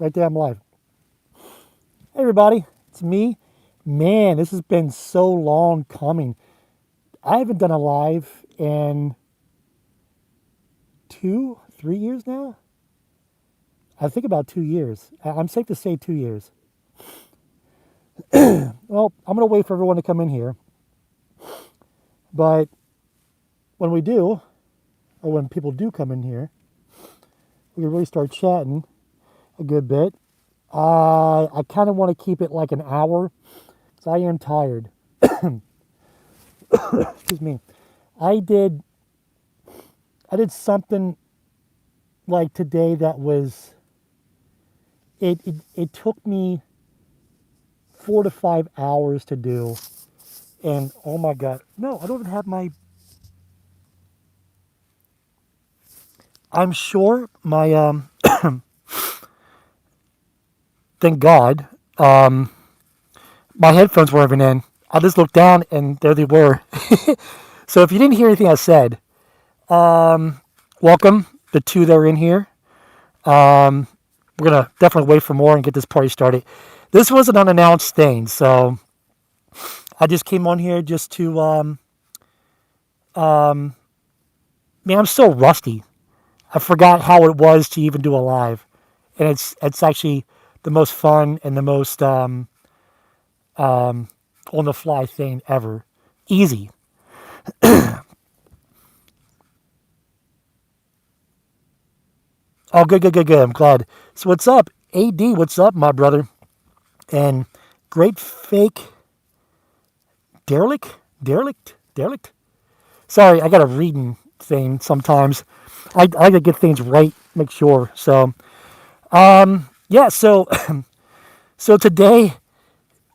Right there, I'm live. Hey, everybody, it's me. Man, this has been so long coming. I haven't done a live in 3 years now. I think about 2 years. I'm safe to say 2 years. Well, I'm going to wait for everyone to come in here. But when we do, or when people do come in here, we can really start chatting a good bit. I kind of want to keep it like an hour because I am tired. Excuse me. I did I did something like today that was it took me 4 to 5 hours to do, and oh my god, no, I don't even have my. I'm sure my thank God, my headphones weren't even in. I just looked down and there they were. So if you didn't hear anything I said, welcome the two that are in here. We're gonna definitely wait for more and get this party started. This was an unannounced thing, so I just came on here just to man, I'm so rusty. I forgot how it was to even do a live, and it's actually the most fun and the most on the fly thing ever. Easy. Oh, good, good, good, good. I'm glad. So what's up, AD? What's up, my brother? And great fake derelict. Sorry, I got a reading thing sometimes. I like to get things right, make sure. So yeah, so so today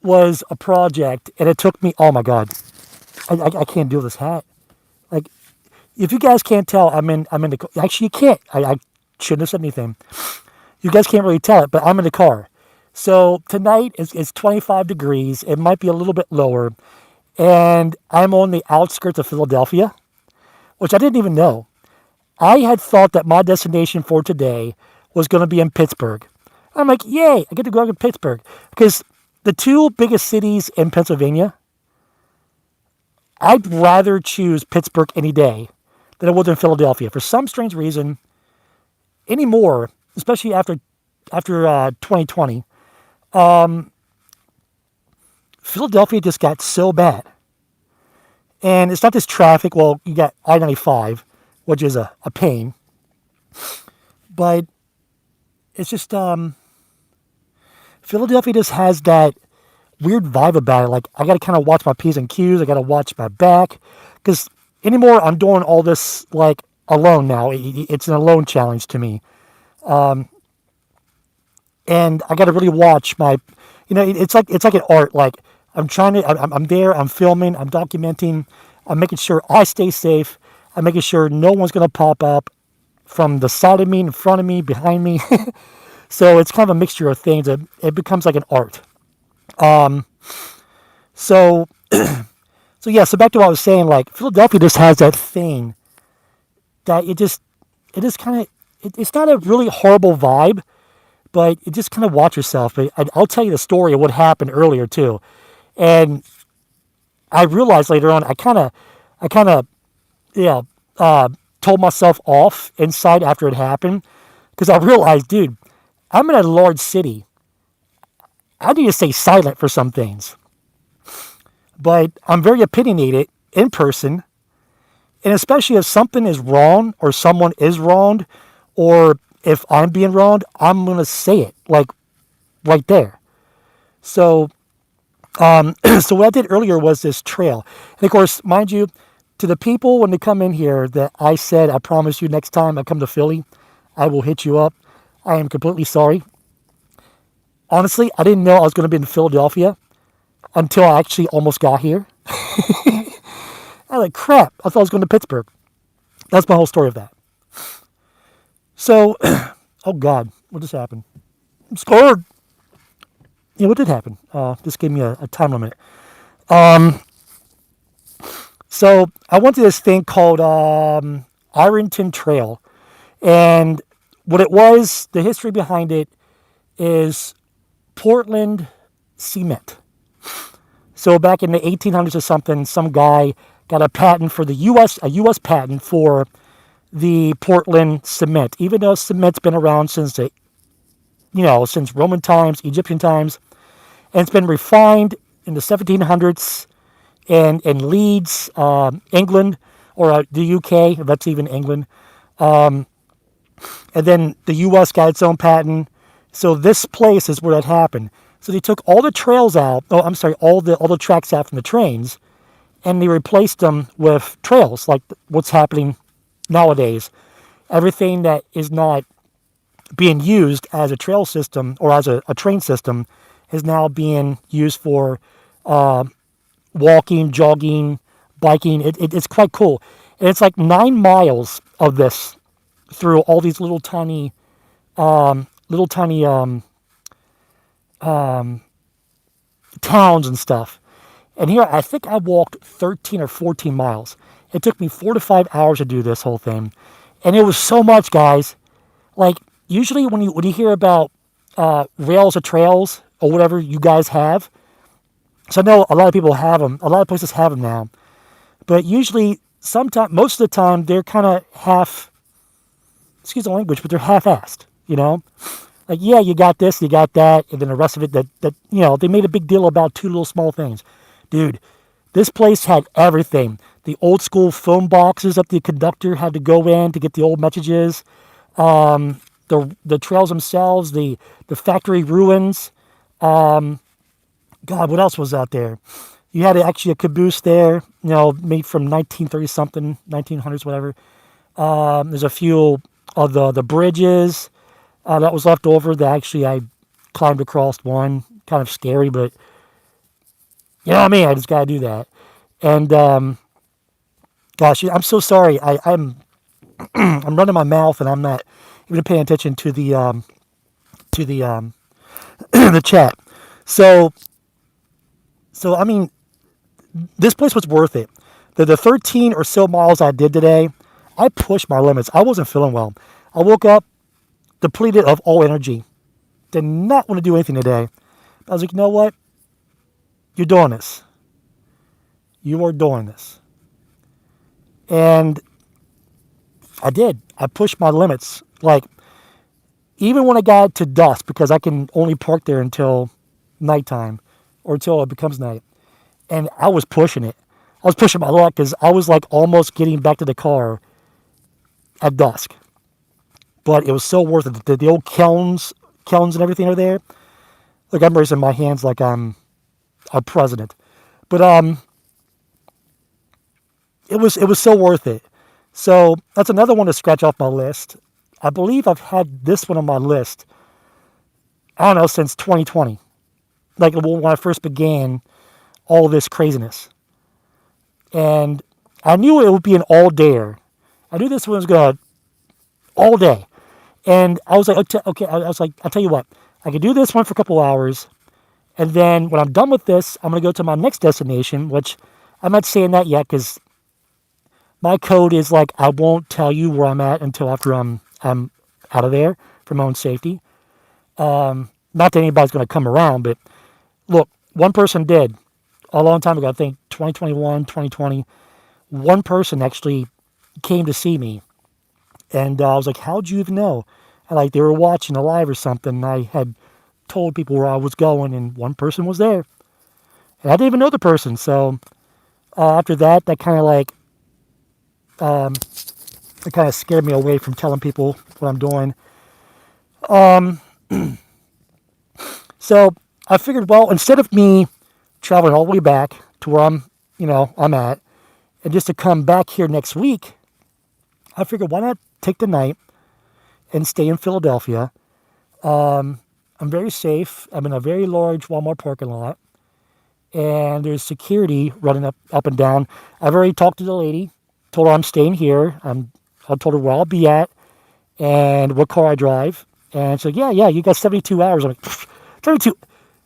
was a project, and it took me. Oh my god, I can't do this hat. Like, if you guys can't tell, I'm in the. Actually, you can't. I shouldn't have said anything. You guys can't really tell it, but I'm in the car. So tonight is 25 degrees. It might be a little bit lower, and I'm on the outskirts of Philadelphia, which I didn't even know. I had thought that my destination for today was going to be in Pittsburgh. I'm like, yay, I get to go to Pittsburgh. Because the two biggest cities in Pennsylvania, I'd rather choose Pittsburgh any day than I would in Philadelphia. For some strange reason, anymore, especially after 2020, Philadelphia just got so bad. And it's not just traffic. Well, you got I-95, which is a pain. But it's just Philadelphia just has that weird vibe about it. Like, I got to kind of watch my P's and Q's. I got to watch my back. Because anymore, I'm doing all this, like, alone now. It's an alone challenge to me. And I got to really watch my, it's like an art. Like, I'm there, I'm filming, I'm documenting, I'm making sure I stay safe. I'm making sure no one's going to pop up from the side of me, in front of me, behind me. So it's kind of a mixture of things. It becomes like an art. So, so yeah. So back to what I was saying. Like, Philadelphia just has that thing that it just kind of, it's not a really horrible vibe, but you just kind of watch yourself. But I'll tell you the story of what happened earlier too, and I realized later on, I kind of, yeah, told myself off inside after it happened because I realized, dude, I'm in a large city. I need to stay silent for some things, but I'm very opinionated in person, and especially if something is wrong or someone is wronged, or if I'm being wronged, I'm gonna say it like right there. So, so what I did earlier was this trail, and of course, mind you, to the people when they come in here, that I said, I promise you, next time I come to Philly, I will hit you up. I am completely sorry. Honestly, I didn't know I was going to be in Philadelphia until I actually almost got here. I was like, crap, I thought I was going to Pittsburgh. That's my whole story of that. So, oh God, what just happened? I'm scared. Yeah, what did happen? This gave me a time limit. So I went to this thing called Ironton Trail, and what it was, the history behind it is Portland cement. So back in the 1800s or something, some guy got a patent for a U.S. patent for the Portland cement. Even though cement's been around since since Roman times, Egyptian times, and it's been refined in the 1700s in Leeds, England, or the UK, if that's even England. And then the U.S. got its own patent. So this place is where that happened. So they took all the trails out. Oh, I'm sorry, all the tracks out from the trains, and they replaced them with trails, like what's happening nowadays. Everything that is not being used as a trail system or as a train system is now being used for walking, jogging, biking. It's quite cool. And it's like 9 miles of this through all these little tiny towns and stuff. And here, I think I walked 13 or 14 miles. It took me 4 to 5 hours to do this whole thing. And it was so much, guys. Like, usually when you hear about rails or trails or whatever you guys have, so I know a lot of people have them. A lot of places have them now. But usually, most of the time, they're kind of excuse the language, but they're half-assed, Like, yeah, you got this, you got that, and then the rest of it, they made a big deal about 2 little small things. Dude, this place had everything. The old school phone boxes that the conductor had to go in to get the old messages, the trails themselves, the factory ruins. God, what else was out there? You had actually a caboose there, made from 1930 something, 1900s, whatever. There's a few of the bridges that was left over that actually I climbed across one. Kind of scary, but you know what I mean? I just got to do that. And gosh, I'm so sorry. I'm I'm running my mouth and I'm not even paying attention to the the chat. So I mean, this place was worth it. The 13 or so miles I did today, I pushed my limits. I wasn't feeling well. I woke up depleted of all energy. Did not want to do anything today. I was like, you know what? You're doing this. You are doing this. And I did. I pushed my limits. Like, even when I got to dusk, because I can only park there until nighttime or until it becomes night. And I was pushing it. I was pushing my luck because I was like almost getting back to the car at dusk. But it was so worth it. The old kilns and everything are there. Like, I'm raising my hands like I'm a president. But it was so worth it. So that's another one to scratch off my list. I believe I've had this one on my list, I don't know, since 2020. Like when I first began all this craziness. And I knew it would be an all-dayer. I knew this one was going to all day. And I was like, okay, I'll tell you what. I can do this one for a couple hours. And then when I'm done with this, I'm going to go to my next destination, which I'm not saying that yet because my code is like, I won't tell you where I'm at until after I'm out of there for my own safety. Not that anybody's going to come around, but look, one person did a long time ago, I think 2021, 2020. One person actually came to see me. And I was like, how'd you even know? And like they were watching a live or something. And I had told people where I was going, and one person was there. And I didn't even know the person. So after that, that kind of like, it kind of scared me away from telling people what I'm doing. So I figured, well, instead of me traveling all the way back to where I'm at, and just to come back here next week, I figured, why not take the night and stay in Philadelphia? I'm very safe. I'm in a very large Walmart parking lot, and there's security running up and down. I've already talked to the lady, told her I'm staying here. I told her where I'll be at and what car I drive. And she's like, yeah, you got 72 hours. I'm like, 72?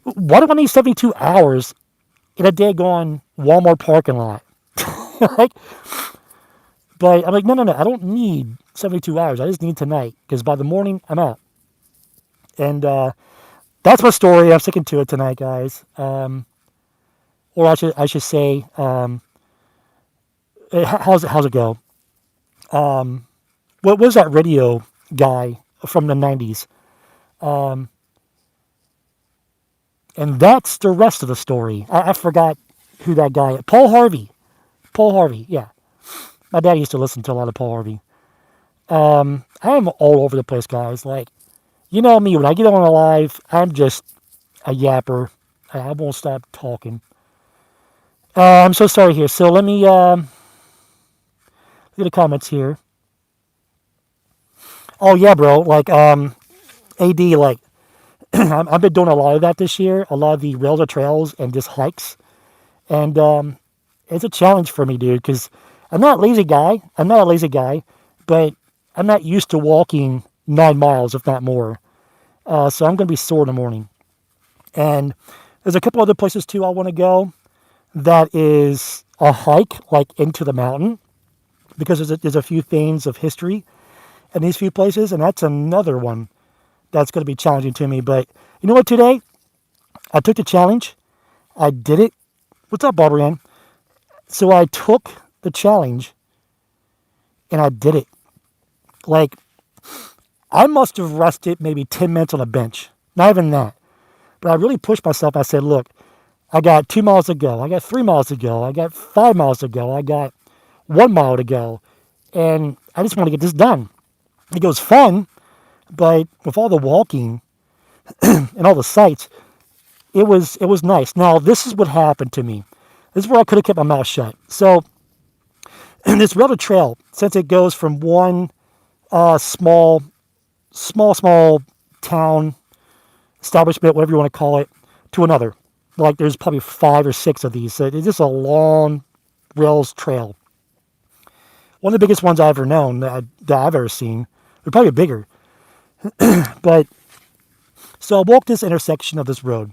Why do I need 72 hours in a daggone Walmart parking lot? Like, but I'm like, no, I don't need 72 hours. I just need tonight because by the morning I'm out. And that's my story. I'm sticking to it tonight, guys. Or I should say, how's it go? What was that radio guy from the 90s? And that's the rest of the story. I forgot who that guy is. Paul Harvey. Paul Harvey, yeah. My dad used to listen to a lot of Paul Harvey. I'm all over the place, guys. Like, you know me, when I get on a live, I'm just a yapper. I won't stop talking. I'm so sorry here. So let me look at the comments here. Oh yeah, bro. Like AD, like I've been doing a lot of that this year. A lot of the rails or trails and just hikes, and it's a challenge for me, dude. Because I'm not a lazy guy. I'm not a lazy guy, but I'm not used to walking 9 miles, if not more. So I'm going to be sore in the morning. And there's a couple other places too I want to go. That is a hike, like into the mountain, because there's a few things of history in these few places, and that's another one that's going to be challenging to me. But you know what? Today I took the challenge. I did it. What's up, Barbara Ann? So I took the challenge, and I did it. Like, I must have rested maybe 10 minutes on a bench. Not even that. But I really pushed myself. I said, look, I got 2 miles to go. I got 3 miles to go. I got 5 miles to go. I got 1 mile to go. And I just want to get this done. It was fun, but with all the walking and all the sights, it was nice. Now, this is what happened to me. This is where I could have kept my mouth shut. So, this rail trail, since it goes from one small town, establishment, whatever you want to call it, to another. Like, there's probably 5 or 6 of these. So it's just a long rails trail. One of the biggest ones I've ever known, that I've ever seen. They're probably bigger. But, so I walked this intersection of this road.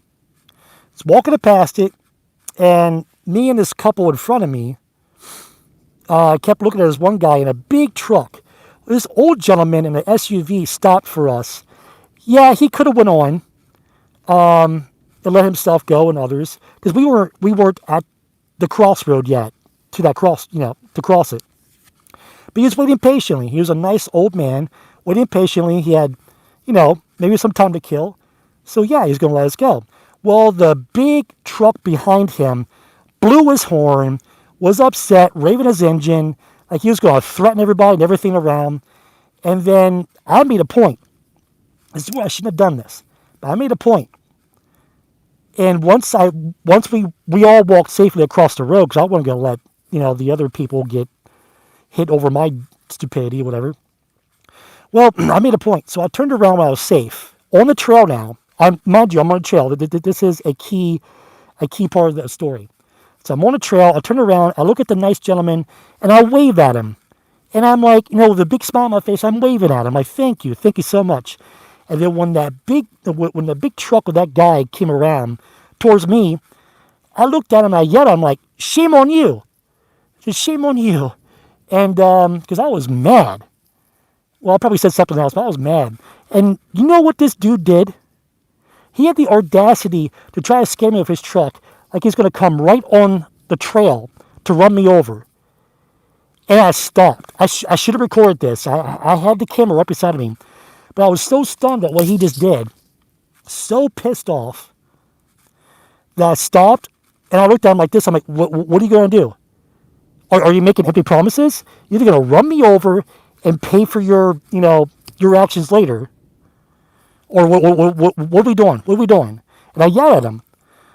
Just walking past it, and me and this couple in front of me kept looking at this one guy in a big truck. This old gentleman in an SUV stopped for us. Yeah, he could have went on and let himself go and others, because we weren't at the crossroad yet to that to cross it. But he was waiting patiently. He was a nice old man waiting patiently. He had, maybe some time to kill. So yeah, he's going to let us go. Well, the big truck behind him blew his horn, was upset, raving his engine, like he was going to threaten everybody and everything around. And then I made a point. This is where I shouldn't have done this, but I made a point. And once we all walked safely across the road, because I wasn't going to let the other people get hit over my stupidity or whatever. Well, I made a point, so I turned around when I was safe on the trail. Now, mind you, I'm on a trail. This is a key part of the story. So I'm on a trail. I turn around. I look at the nice gentleman, and I wave at him. And I'm like, with a big smile on my face, I'm waving at him. Like, thank you so much. And then when the big truck with that guy came around towards me, I looked at him and I yelled at him like, shame on you. Just shame on you. And because I was mad. Well, I probably said something else, but I was mad. And you know what this dude did? He had the audacity to try to scare me with his truck, like he's going to come right on the trail to run me over. And I stopped. I should have recorded this. I had the camera right beside of me. But I was so stunned at what he just did, so pissed off, that I stopped, and I looked at him like this. I'm like, what are you going to do? Are you making empty promises? You're either going to run me over and pay for your actions later, or what are we doing? What are we doing? And I yelled at him.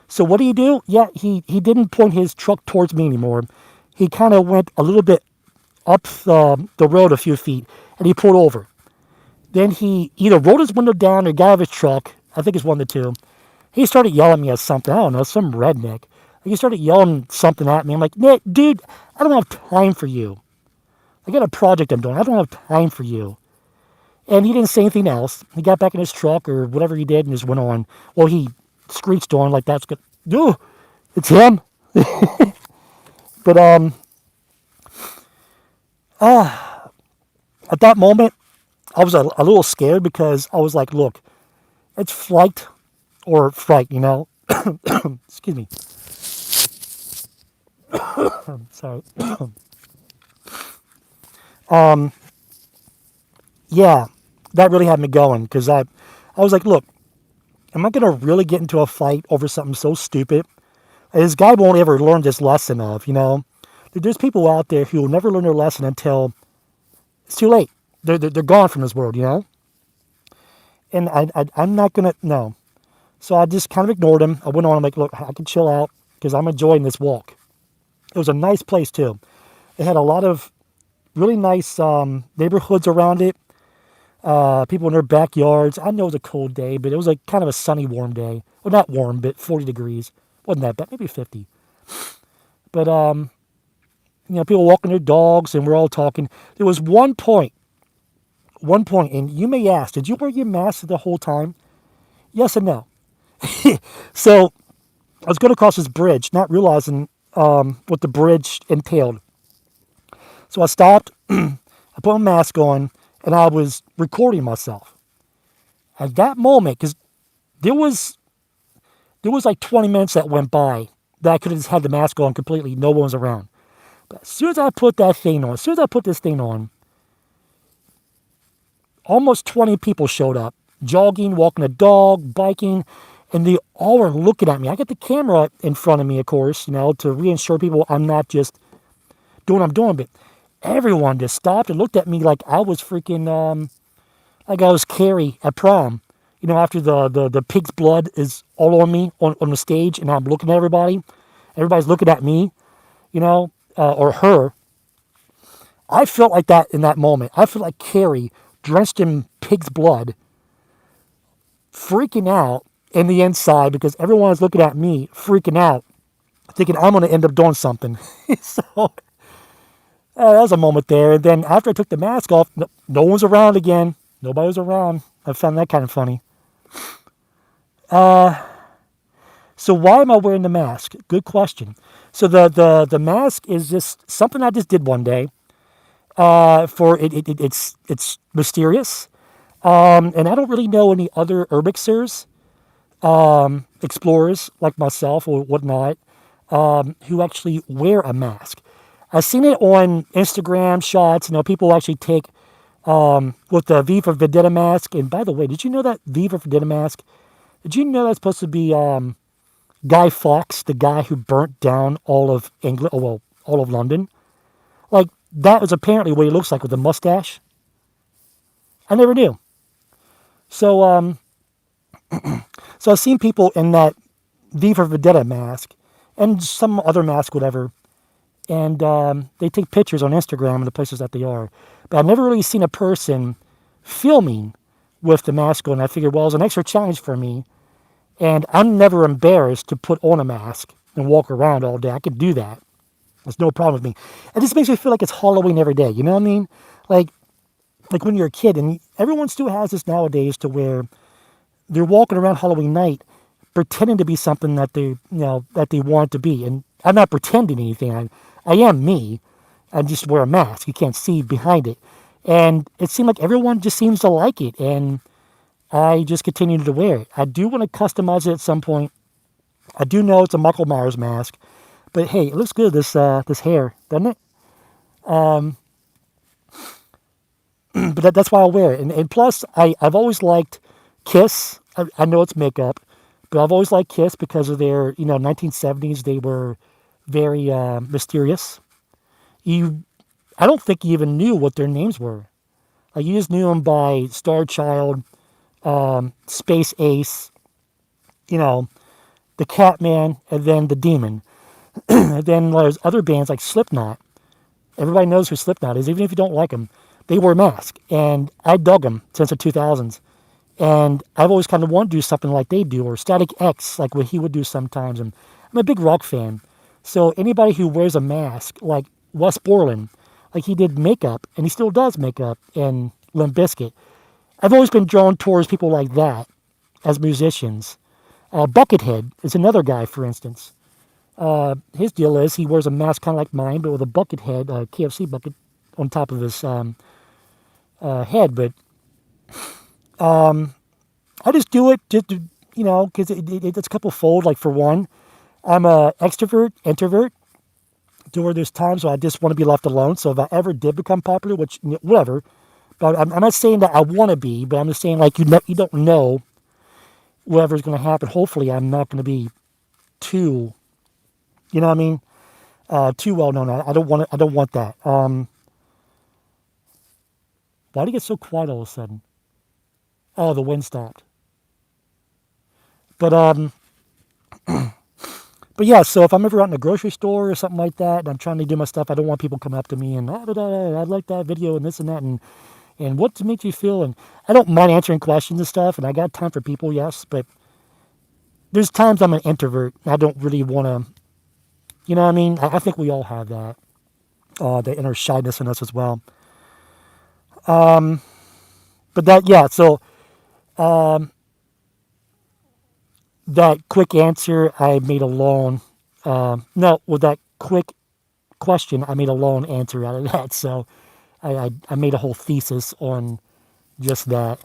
So what do you do? Yeah, he didn't point his truck towards me anymore. He kind of went a little bit up the road a few feet, and he pulled over. Then he either rolled his window down or got out of his truck. I think it's one of the two. He started yelling at me at something. I don't know, some redneck. He started yelling something at me. I'm like, dude, I don't have time for you. I got a project I'm doing. I don't have time for you. And he didn't say anything else. He got back in his truck or whatever he did and just went on. Well, he screeched on like that's good. Dude, it's him. But at that moment, I was a little scared because I was like, look, it's flight or fright, you know. Excuse me. Sorry. um, yeah, that really had me going because I was like, look, am I gonna really get into a fight over something so stupid? This guy won't ever learn this lesson of, you know. There's people out there who will never learn their lesson until it's too late. They're gone from this world, you know. And I'm not gonna no. So I just kind of ignored him. I went on. I'm like, look, I can chill out because I'm enjoying this walk. It was a nice place too. It had a lot of really nice neighborhoods around it. People in their backyards. I know it was a cold day, but it was like kind of a sunny, warm day. Well, not warm, but 40 degrees. Wasn't that bad? Maybe 50. But you know, people walking their dogs, and we're all talking. There was one point, and you may ask, did you wear your mask the whole time? Yes and no. So I was going to cross this bridge, not realizing what the bridge entailed. So I stopped, I put my mask on, and I was recording myself. At that moment, because there was like 20 minutes that went by that I could have just had the mask on completely, no one was around. But as soon as I put that thing on, as soon as I put this thing on, almost 20 people showed up, jogging, walking a dog, biking, and they all were looking at me. I got the camera in front of me, of course, you know, to reassure people I'm not just doing what I'm doing, but everyone just stopped and looked at me like I was freaking, like I was Carrie at prom. You know, after the pig's blood is all on me on the stage, and I'm looking at everybody. Everybody's looking at me, you know, or her. I felt like that in that moment. I felt like Carrie, drenched in pig's blood, freaking out in the inside because everyone was looking at me, freaking out, thinking I'm going to end up doing something. So that was a moment there. And then after I took the mask off, no one was around again. Nobody was around. I found that kind of funny. So why am I wearing the mask? Good question. So the mask is just something I just did one day. It's mysterious. And I don't really know any other urbexers, explorers like myself or whatnot, who actually wear a mask. I've seen it on Instagram shots. You know, people actually take with the V for Vendetta mask. And by the way, did you know that V for Vendetta mask? Did you know that's supposed to be Guy Fawkes, the guy who burnt down all of England, oh, well, all of London? Like, that is apparently what he looks like with a mustache. I never knew. So, so I've seen people in that V for Vendetta mask and some other mask, whatever, and they take pictures on Instagram of the places that they are. But I've never really seen a person filming with the mask on. I figured, well, it's an extra challenge for me, and I'm never embarrassed to put on a mask and walk around all day. I could do that. There's no problem with me. It just makes me feel like it's Halloween every day. You know what I mean? Like when you're a kid, and everyone still has this nowadays to where they're walking around Halloween night pretending to be something that that they want to be. And I'm not pretending anything. I am me. I just wear a mask. You can't see behind it. And it seemed like everyone just seems to like it. And I just continue to wear it. I do want to customize it at some point. I do know it's a Michael Myers mask. But hey, it looks good, this hair, doesn't it? But that's why I wear it. And plus, I've always liked Kiss. I know it's makeup, but I've always liked Kiss because of their, 1970s. They were very mysterious. I don't think you even knew what their names were. Like, you just knew them by Star Child, Space Ace, the Catman, and then the Demon. And then there's other bands like Slipknot. Everybody knows who Slipknot is, even if you don't like them. They wear masks, and I dug them since the 2000s. And I've always kind of wanted to do something like they do, or Static X, like what he would do sometimes. And I'm a big rock fan. So anybody who wears a mask, like Wes Borland, like he did makeup, and he still does makeup in Limp Bizkit. I've always been drawn towards people like that as musicians. Buckethead is another guy, for instance. His deal is he wears a mask kind of like mine, but with a bucket head, a KFC bucket on top of his head. But I just do it, because it's a couple fold. Like for one, I'm a extrovert, introvert, to where there's times where I just want to be left alone. So if I ever did become popular, which whatever, but I'm not saying that I want to be, but I'm just saying like you don't know whatever's going to happen. Hopefully, I'm not going to be too, you know what I mean, too well known. I don't want I don't want that. Why did it get so quiet all of a sudden? Oh, the wind stopped. But but yeah. So if I'm ever out in a grocery store or something like that, and I'm trying to do my stuff, I don't want people coming up to me and I like that video and this and that and what to make you feel. And I don't mind answering questions and stuff, and I got time for people, yes. But there's times I'm an introvert. I don't really want to. You know what I mean? I think we all have that. The inner shyness in us as well. But that, yeah, so that quick answer I made a long, no, with that quick question, I made a long answer out of that. So I made a whole thesis on just that.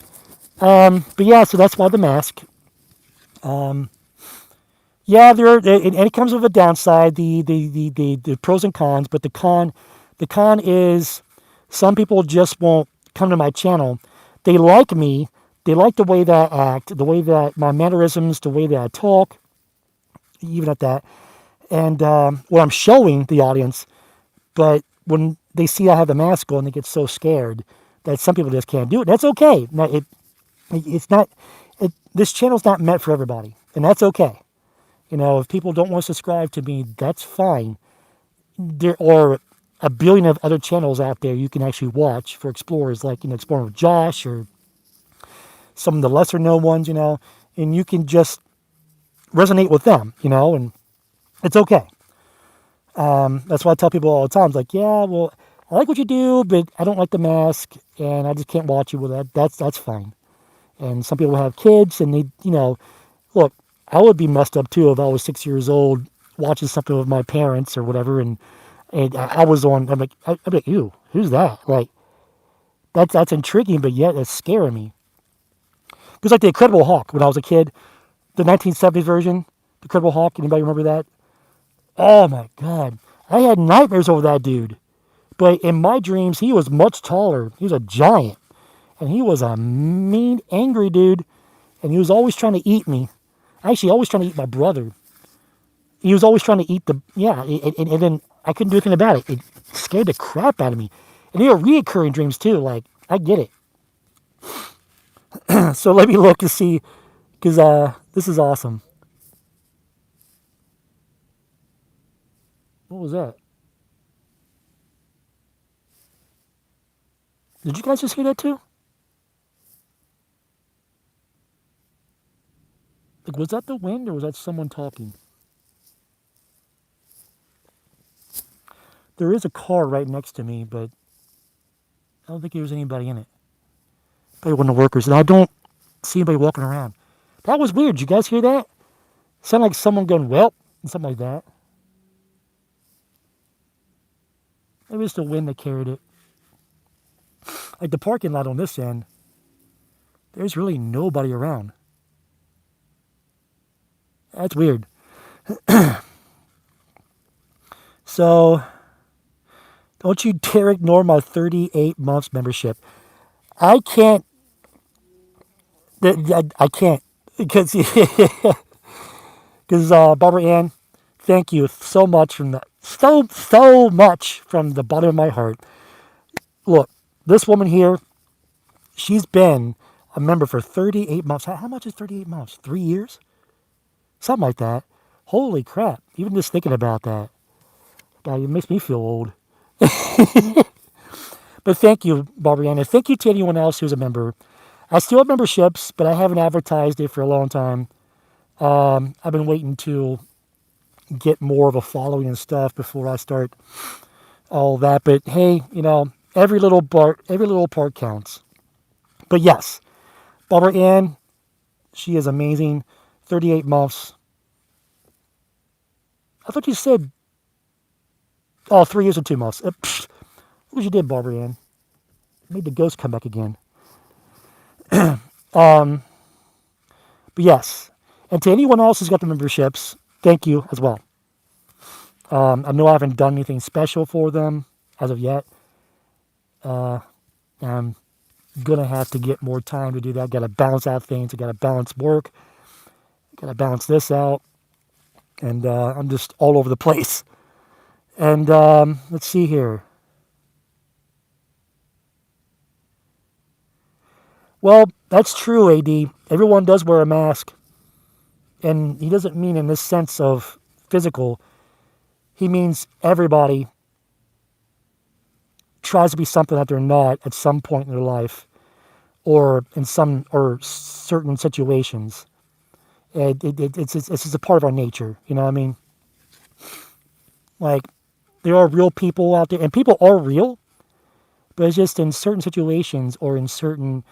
But yeah, so that's why the mask. Yeah, and it comes with a downside, the pros and cons, but the con is some people just won't come to my channel. They like me, they like the way that I act, the way that my mannerisms, the way that I talk, even at that, and what I'm showing the audience. But when they see I have the mask on, they get so scared that some people just can't do it. That's okay. Now, it's not. This channel's not meant for everybody, and that's okay. If people don't want to subscribe to me, that's fine. There are a billion of other channels out there you can actually watch for explorers, like Exploring with Josh or some of the lesser known ones, and you can just resonate with them, and it's okay. That's why I tell people all the time, it's like, yeah, well, I like what you do, but I don't like the mask, and I just can't watch you with that. That's fine. And some people have kids, and they, look, I would be messed up too if I was 6 years old watching something with my parents or whatever, and I was on. I'm like, ew, who's that? Like, that's intriguing, but yet it's scaring me. Because like the Incredible Hulk when I was a kid, the 1970s version, the Incredible Hulk. Anybody remember that? Oh my God, I had nightmares over that dude. But in my dreams, he was much taller. He was a giant, and he was a mean, angry dude, and he was always trying to eat me. Actually, always trying to eat my brother. He was always trying to eat and then I couldn't do anything about it. It scared the crap out of me. And they were reoccurring dreams too. Like, I get it. So let me look and see, because this is awesome. What was that? Did you guys just hear that too? Like, was that the wind or was that someone talking? There is a car right next to me, but I don't think there was anybody in it. Probably one of the workers. And I don't see anybody walking around. That was weird. Did you guys hear that? Sounded like someone going, well, and something like that. Maybe it's the wind that carried it. Like the parking lot on this end, there's really nobody around. That's weird. So, don't you dare ignore my 38 months membership. I can't. I can't. Because Barbara Ann, thank you so much from so much from the bottom of my heart. Look, this woman here, she's been a member for 38 months. How much is 38 months? 3 years? Something like that. Holy crap. Even just thinking about that. God, it makes me feel old. But thank you, Barbara Ann. And thank you to anyone else who's a member. I still have memberships, but I haven't advertised it for a long time. I've been waiting to get more of a following and stuff before I start all that. But hey, every little part counts. But yes, Barbara Ann, she is amazing. 38 months. I thought you said, 3 years and 2 months. What you did, Barbara Ann? Made the ghost come back again. But yes. And to anyone else who's got the memberships, thank you as well. I know I haven't done anything special for them as of yet. I'm going to have to get more time to do that. Got to balance out things. I got to balance work. Got to balance this out. And I'm just all over the place. And let's see here. Well, that's true, AD. Everyone does wear a mask. And he doesn't mean in this sense of physical. He means everybody tries to be something that they're not at some point in their life, or in some or certain situations. It's just a part of our nature. You know what I mean? Like, there are real people out there, and people are real, but it's just in certain situations or in certain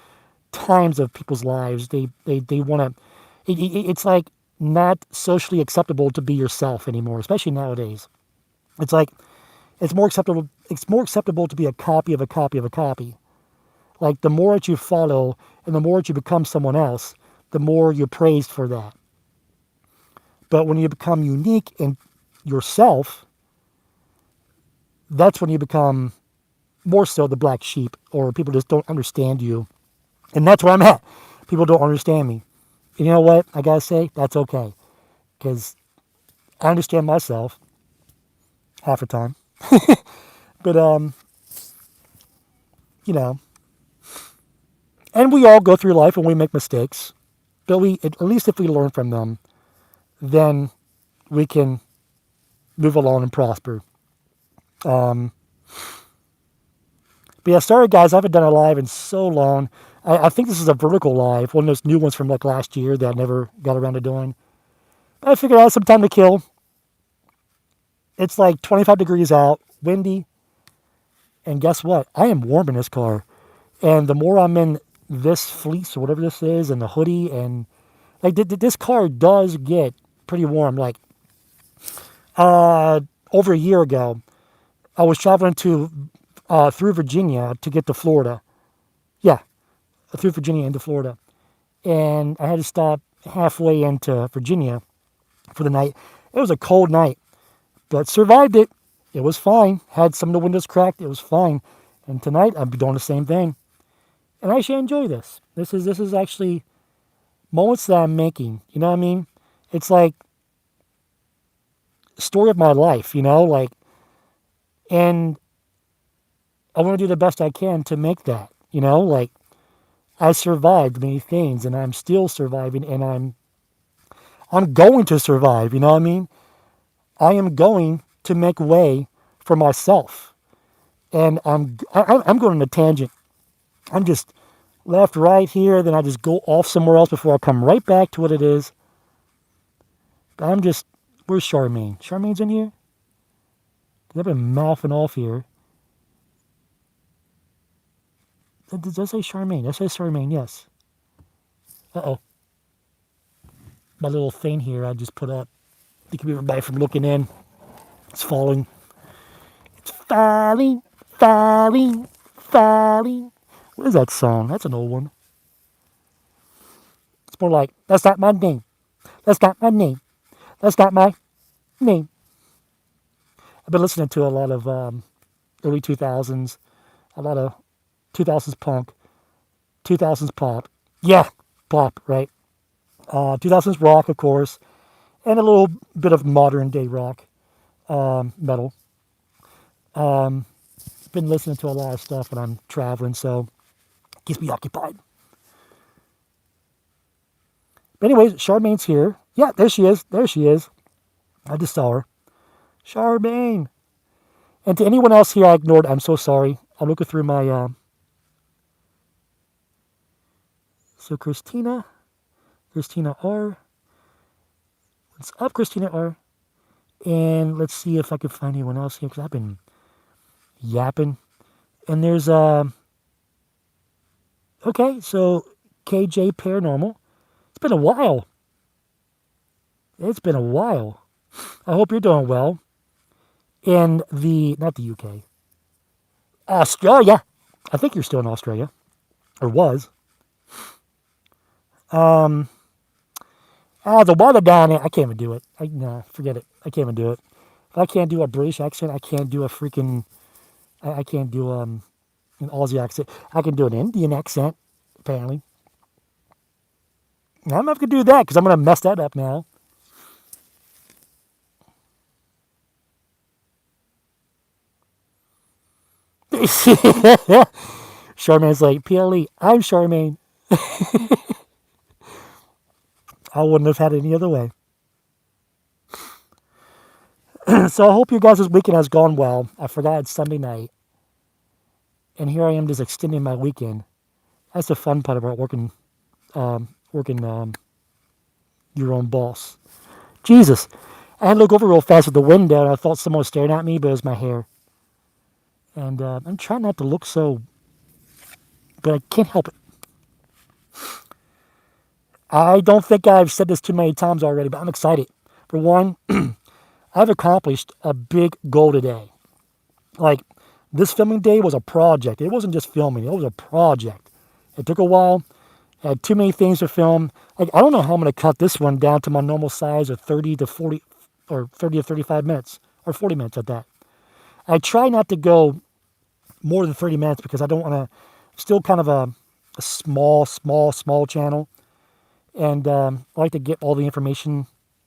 times of people's lives, they want to. It's like not socially acceptable to be yourself anymore, especially nowadays. It's like it's more acceptable. It's more acceptable to be a copy of a copy of a copy. Like, the more that you follow and the more that you become someone else, the more you're praised for that. But when you become unique in yourself, that's when you become more so the black sheep, or people just don't understand you. And that's where I'm at. People don't understand me. And you know what? I gotta say, that's okay. Because I understand myself half the time. But, you know, and we all go through life and we make mistakes. But at least if we learn from them, then we can move along and prosper. But yeah, sorry guys, I haven't done a live in so long. I think this is a vertical live, one of those new ones from like last year that I never got around to doing. But I figured I had some time to kill. It's like 25 degrees out, windy, and guess what? I am warm in this car. And the more I'm in this fleece or whatever this is, and the hoodie, and like this car does get pretty warm. Like over a year ago, I was traveling through Virginia to get to Florida. Yeah, through Virginia into Florida. And I had to stop halfway into Virginia for the night. It was a cold night, but survived it. It was fine. Had some of the windows cracked. It was fine. And tonight, I'll be doing the same thing. And I actually enjoy this. This is actually moments that I'm making. You know what I mean? It's like story of my life, you know? Like, and I want to do the best I can to make that, you know? Like, I survived many things, and I'm still surviving, and I'm going to survive, you know what I mean? I am going to make way for myself. And I'm going on a tangent. I'm just left, right here, then I just go off somewhere else before I come right back to what it is. But where's Charmaine? Charmaine's in here? I've been mouthing off here. Does that say Charmaine? That says Charmaine, yes. Uh-oh. My little thing here I just put up to keep everybody from looking in. It's falling. It's falling, falling, falling. What is that song? That's an old one. It's more like, that's not my name. That's not my name. That's not my name. I've been listening to a lot of early 2000s, a lot of 2000s punk, 2000s pop. Yeah, pop, right? 2000s rock, of course, and a little bit of modern day rock, metal. Been listening to a lot of stuff when I'm traveling, so it keeps me occupied. But anyways, Charmaine's here. Yeah, there she is. There she is. I just saw her. Charmaine. And to anyone else here I ignored, I'm so sorry. I'm looking through my... So Christina R. What's up, Christina R? And let's see if I can find anyone else here, because I've been yapping. And there's... Okay, so KJ Paranormal. It's been a while. It's been a while. I hope you're doing well. In not the UK, Australia. I think you're still in Australia, or was. The water down there, I can't even do it. Nah, forget it. I can't even do it. If I can't do a British accent, I can't do a freaking, I can't do an Aussie accent. I can do an Indian accent, apparently. I'm not going to do that because I'm going to mess that up now. Charmaine's like, PLE, I'm Charmaine. I wouldn't have had it any other way. So I hope your guys' weekend has gone well. I forgot it's Sunday night. And here I am just extending my weekend. That's the fun part about working your own boss. Jesus. I had to look over real fast at the window and I thought someone was staring at me, but it was my hair. And I'm trying not to look so, but I can't help it. I don't think I've said this too many times already, but I'm excited. For one, I've accomplished a big goal today. Like, this filming day was a project. It wasn't just filming, it was a project. It took a while. I had too many things to film. Like, I don't know how I'm going to cut this one down to my normal size of 30 to 40, or 30 to 35 minutes, or 40 minutes at that. I try not to go more than 30 minutes because I don't want to, still kind of a small channel. And I like to get all the information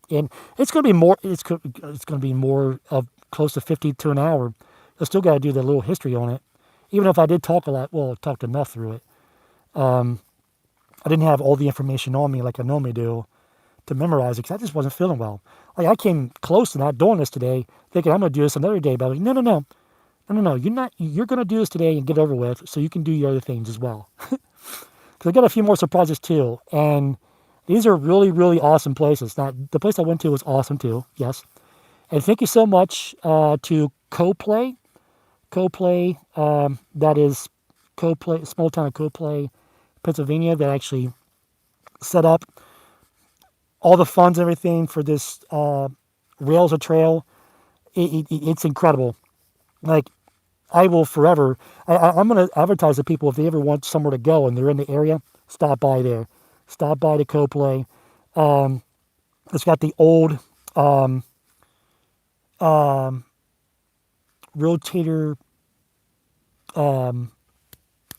in. It's going to be more, it's going to be more of close to 50 to an hour. I still got to do the little history on it. Even if I did talk a lot, well, I talked enough through it. I didn't have all the information on me like I normally do to memorize it because I just wasn't feeling well. Like, I came close to not doing this today, thinking I'm going to do this another day. But I was like, no. You're not. You're going to do this today and get over with, so you can do your other things as well. Because I got a few more surprises too, and these are really, really awesome places. Now, the place I went to was awesome too. Yes, and thank you so much to CoPlay. CoPlay, that is CoPlay, small town of CoPlay, Pennsylvania, that actually set up all the funds and everything for this Rails a Trail. It's incredible. Like, I will forever. I'm going to advertise to people if they ever want somewhere to go and they're in the area, stop by there. Stop by the CoPlay. It's got the old rotator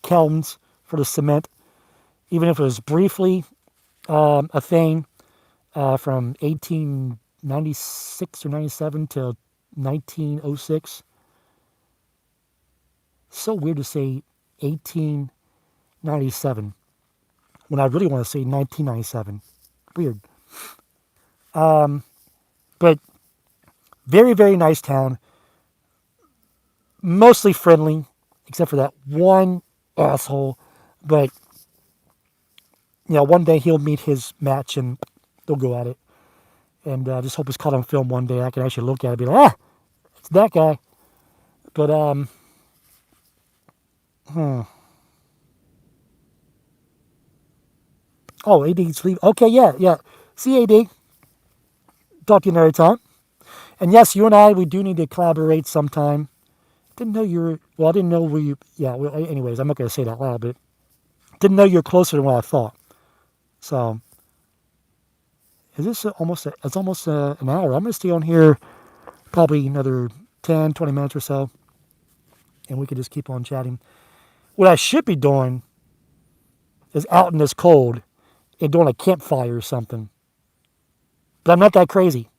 kilns for the cement. Even if it was briefly a thing from 1896 or 97 to 1906. So weird to say 1897 when I really want to say 1997. Weird. But very, very nice town. Mostly friendly, except for that one asshole. But, one day he'll meet his match and they'll go at it. And I just hope it's caught on film one day. I can actually look at it and be like, it's that guy. But, Oh, AD's leave. Okay, yeah. See, AD. Talk to you another time. And yes, you and I, we do need to collaborate sometime. Didn't know you were, well, I didn't know where you, yeah, well, anyways, I'm not going to say that loud, but didn't know you're closer than what I thought. So, is this it's almost an hour. I'm going to stay on here probably another 10, 20 minutes or so. And we could just keep on chatting. What I should be doing is out in this cold and doing a campfire or something. But I'm not that crazy.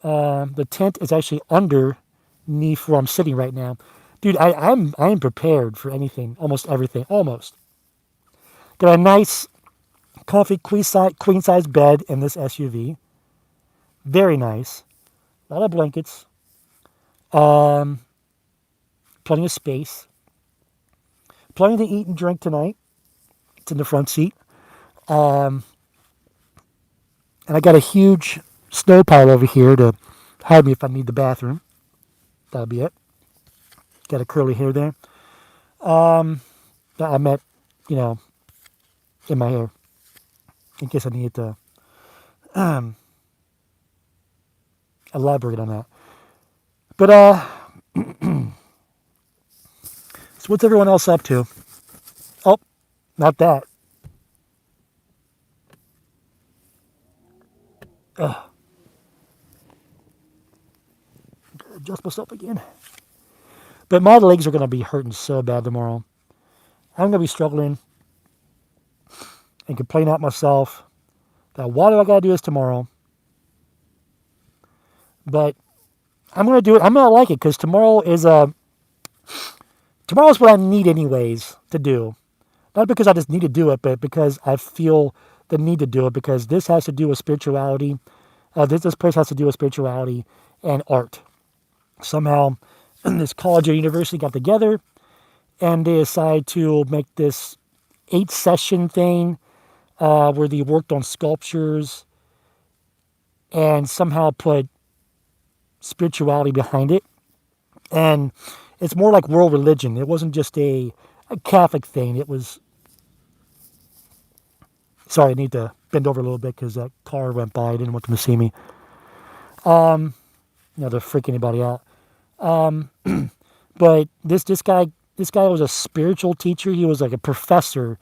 The tent is actually underneath where I'm sitting right now. Dude, I am prepared for anything, almost everything, almost. Got a nice, comfy queen size bed in this SUV. Very nice. A lot of blankets. Plenty of space. Plenty to eat and drink tonight. It's in the front seat. And I got a huge snow pile over here to hide me if I need the bathroom. That'll be it. Got a curly hair there. That I met, in my hair. In case I need to elaborate on that. But, so what's everyone else up to? Oh, not that. Adjust myself again. But my legs are going to be hurting so bad tomorrow. I'm going to be struggling and complaining at myself that why do I got to do this tomorrow? But I'm going to do it. I'm going to like it because tomorrow's what I need anyways to do. Not because I just need to do it, but because I feel the need to do it because this has to do with spirituality. This place has to do with spirituality and art. Somehow, this college or university got together and they decided to make this 8-session thing where they worked on sculptures and somehow put spirituality behind it. And it's more like world religion. It wasn't just a Catholic thing. It was... Sorry, I need to bend over a little bit because that car went by. I didn't want them to see me. To freak anybody out. But this guy was a spiritual teacher. He was like a professor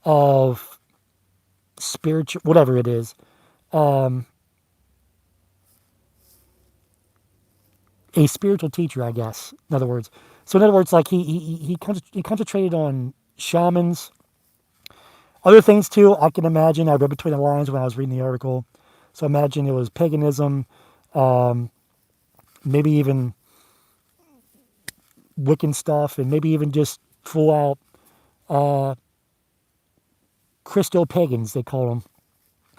of spiritual, whatever it is. A spiritual teacher, I guess. In other words, like he concentrated on shamans. Other things too, I can imagine. I read between the lines when I was reading the article. So imagine it was paganism, maybe even Wiccan stuff, and maybe even just full out Christo pagans, they call them,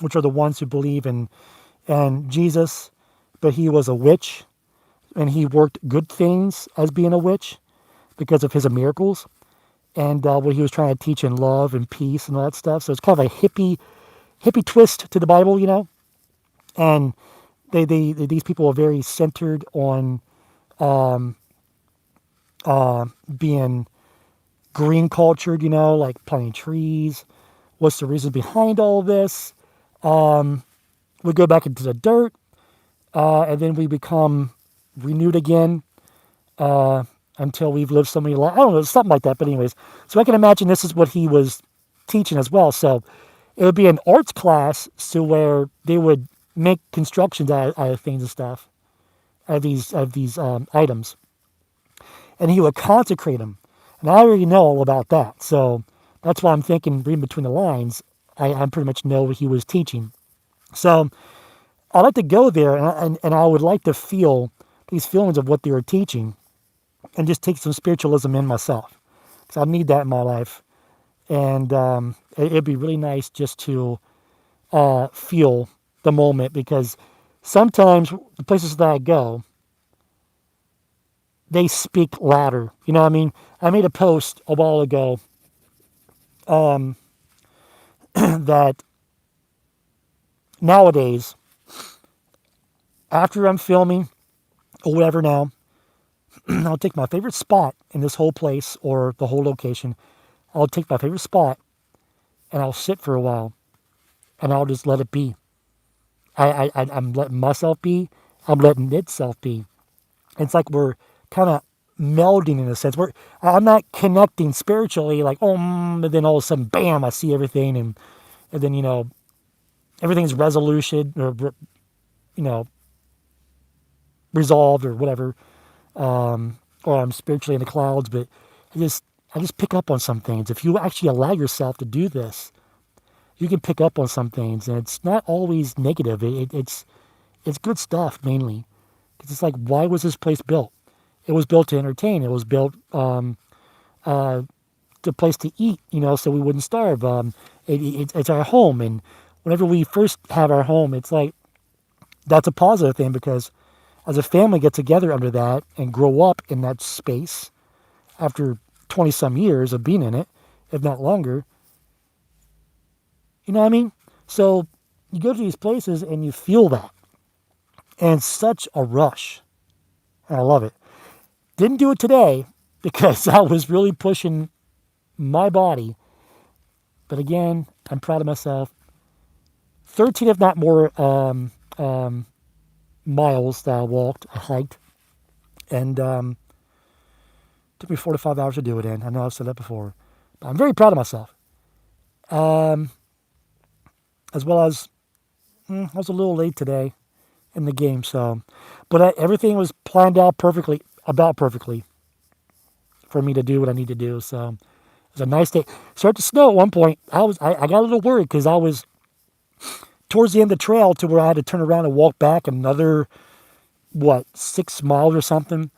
which are the ones who believe in Jesus, but he was a witch, and he worked good things as being a witch because of his miracles. And what he was trying to teach in love and peace and all that stuff. So it's kind of a hippie twist to the Bible, And these people are very centered on being green cultured, like planting trees. What's the reason behind all this? We go back into the dirt, and then we become renewed again. Until we've lived so many lives. I don't know, something like that. But anyways, so I can imagine this is what he was teaching as well. So it would be an arts class to where they would make constructions out of things and stuff, out of these items. And he would consecrate them. And I already know all about that. So that's why I'm thinking, reading between the lines, I pretty much know what he was teaching. So I'd like to go there and I would like to feel these feelings of what they were teaching. And just take some spiritualism in myself. Because I need that in my life. And it'd be really nice just to feel the moment. Because sometimes the places that I go, they speak louder. You know what I mean? I made a post a while ago that nowadays, after I'm filming or whatever now, I'll take my favorite spot in this whole place or the whole location. I'll take my favorite spot and I'll sit for a while and I'll just let it be. I'm letting myself be. I'm letting itself be. It's like we're kind of melding in a sense. I'm not connecting spiritually like, and then all of a sudden, bam, I see everything. And then, everything's resolution or, resolved or whatever. Or I'm spiritually in the clouds, but I just pick up on some things. If you actually allow yourself to do this, you can pick up on some things, and it's not always negative. It's good stuff mainly, because it's like, why was this place built? It was built to entertain. It was built the place to eat, so we wouldn't starve. It's our home, and whenever we first have our home, it's like that's a positive thing because as a family get together under that and grow up in that space after 20-some years of being in it, if not longer, you know what I mean? So you go to these places and you feel that. And it's such a rush. And I love it. Didn't do it today because I was really pushing my body. But again, I'm proud of myself. 13, if not more, miles that I walked, I hiked, and took me 4 to 5 hours to do it in. I know I've said that before, I'm very proud of myself. As well as I was a little late today in the game, so. But everything was planned out perfectly, about perfectly, for me to do what I need to do. So it was a nice day. Started to snow at one point. I got a little worried because I was towards the end of the trail to where I had to turn around and walk back another, 6 miles or something.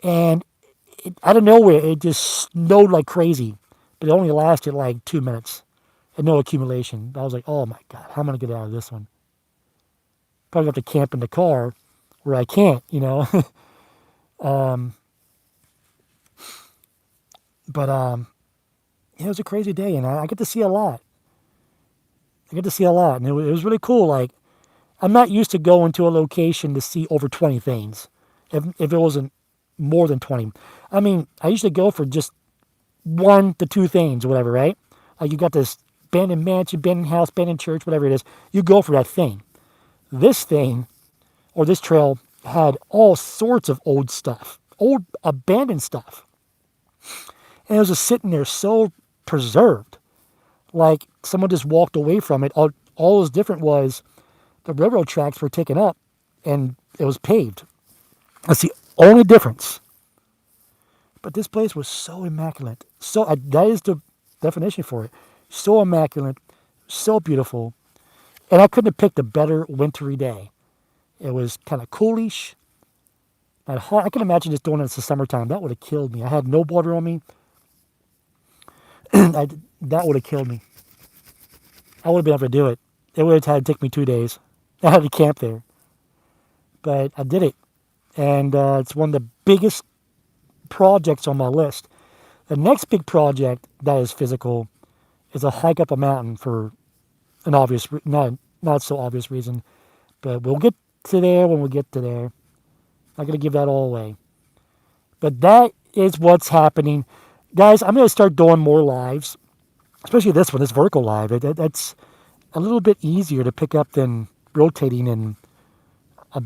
And out of nowhere, it just snowed like crazy. But it only lasted like 2 minutes and no accumulation. I was like, oh my God, how am I going to get out of this one? Probably have to camp in the car where I can't, but it was a crazy day, and I get to see a lot. And it was really cool. Like, I'm not used to going to a location to see over 20 things. If it wasn't more than 20. I mean, I usually go for just 1 to 2 things, whatever, right? Like, you got this abandoned mansion, abandoned house, abandoned church, whatever it is. You go for that thing. This thing, or this trail, had all sorts of old stuff, old abandoned stuff. And it was just sitting there so preserved. Like someone just walked away from it. All was different was the railroad tracks were taken up and it was paved. That's the only difference. But this place was so immaculate. That is the definition for it. So immaculate, so beautiful. And I couldn't have picked a better wintry day. It was kind of coolish, not hot. I can imagine just doing it in the summertime. That would have killed me. I had no water on me. That would have killed me. I would have been able to do it. It would have had to take me 2 days. I had to camp there. But I did it. And it's one of the biggest projects on my list. The next big project that is physical is a hike up a mountain for an obvious, not so obvious reason. But we'll get to there when we get to there. Not going to give that all away. But that is what's happening. Guys, I'm going to start doing more lives, especially this one, this vertical live. That's a little bit easier to pick up than rotating in a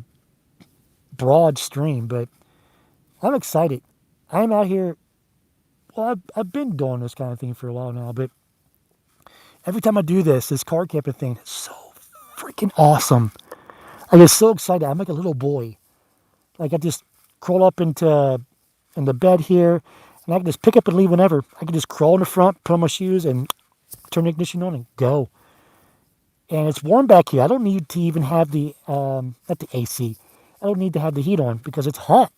broad stream. But I'm excited. I'm out here. Well, I've been doing this kind of thing for a while now, but every time I do this car camping thing, it's so freaking awesome. I get so excited. I'm like a little boy. Like I just crawl up in the bed here, and I can just pick up and leave whenever. I can just crawl in the front, put on my shoes, and turn the ignition on and go. And it's warm back here. I don't need to even have not the AC. I don't need to have the heat on because it's hot.